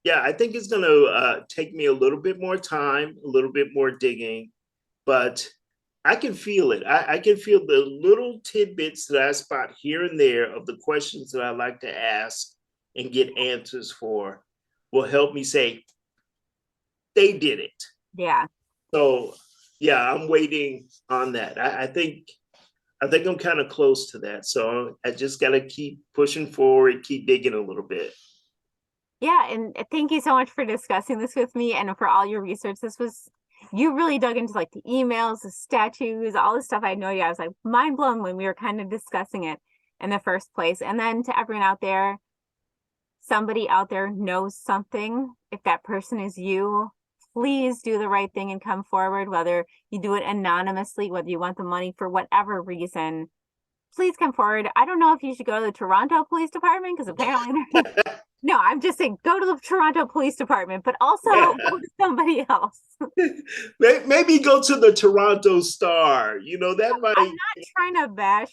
[SPEAKER 2] yeah, I think it's gonna take me a little bit more time, a little bit more digging, but I can feel it. I can feel the little tidbits that I spot here and there of the questions that I like to ask and get answers for will help me say they did it.
[SPEAKER 1] Yeah.
[SPEAKER 2] So yeah, I'm waiting on that. I think I'm kind of close to that. So I just gotta keep pushing forward, keep digging a little bit.
[SPEAKER 1] Yeah, and thank you so much for discussing this with me and for all your research. You really dug into like the emails, the statues, all the stuff I know you. I was like mind blown when we were kind of discussing it in the first place. And then to everyone out there, somebody out there knows something. If that person is you, please do the right thing and come forward, whether you do it anonymously, whether you want the money for whatever reason. Please come forward. I don't know if you should go to the Toronto Police Department because apparently no, I'm just saying go to the Toronto Police Department, but also go to somebody else.
[SPEAKER 2] Maybe go to the Toronto Star. That
[SPEAKER 1] I'm
[SPEAKER 2] might.
[SPEAKER 1] not trying to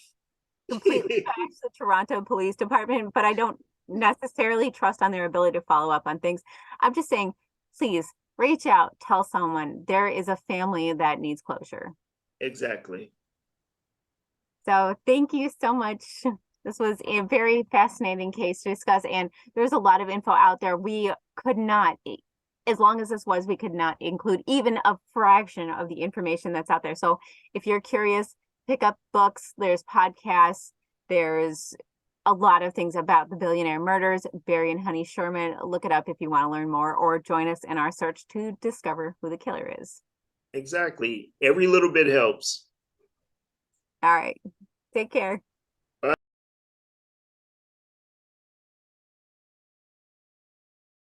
[SPEAKER 1] completely bash the Toronto Police Department, but I don't necessarily trust on their ability to follow up on things. I'm just saying please reach out, tell someone. There is a family that needs closure.
[SPEAKER 2] Exactly.
[SPEAKER 1] So thank you so much. This was a very fascinating case to discuss, and there's a lot of info out there. We could not, as long as this was, we could not include even a fraction of the information that's out there. So if you're curious, pick up books, there's podcasts, there's a lot of things about the billionaire murders. Barry and Honey Sherman, look it up if you want to learn more, or join us in our search to discover who the killer is.
[SPEAKER 2] Exactly. Every little bit helps.
[SPEAKER 1] All right. Take care.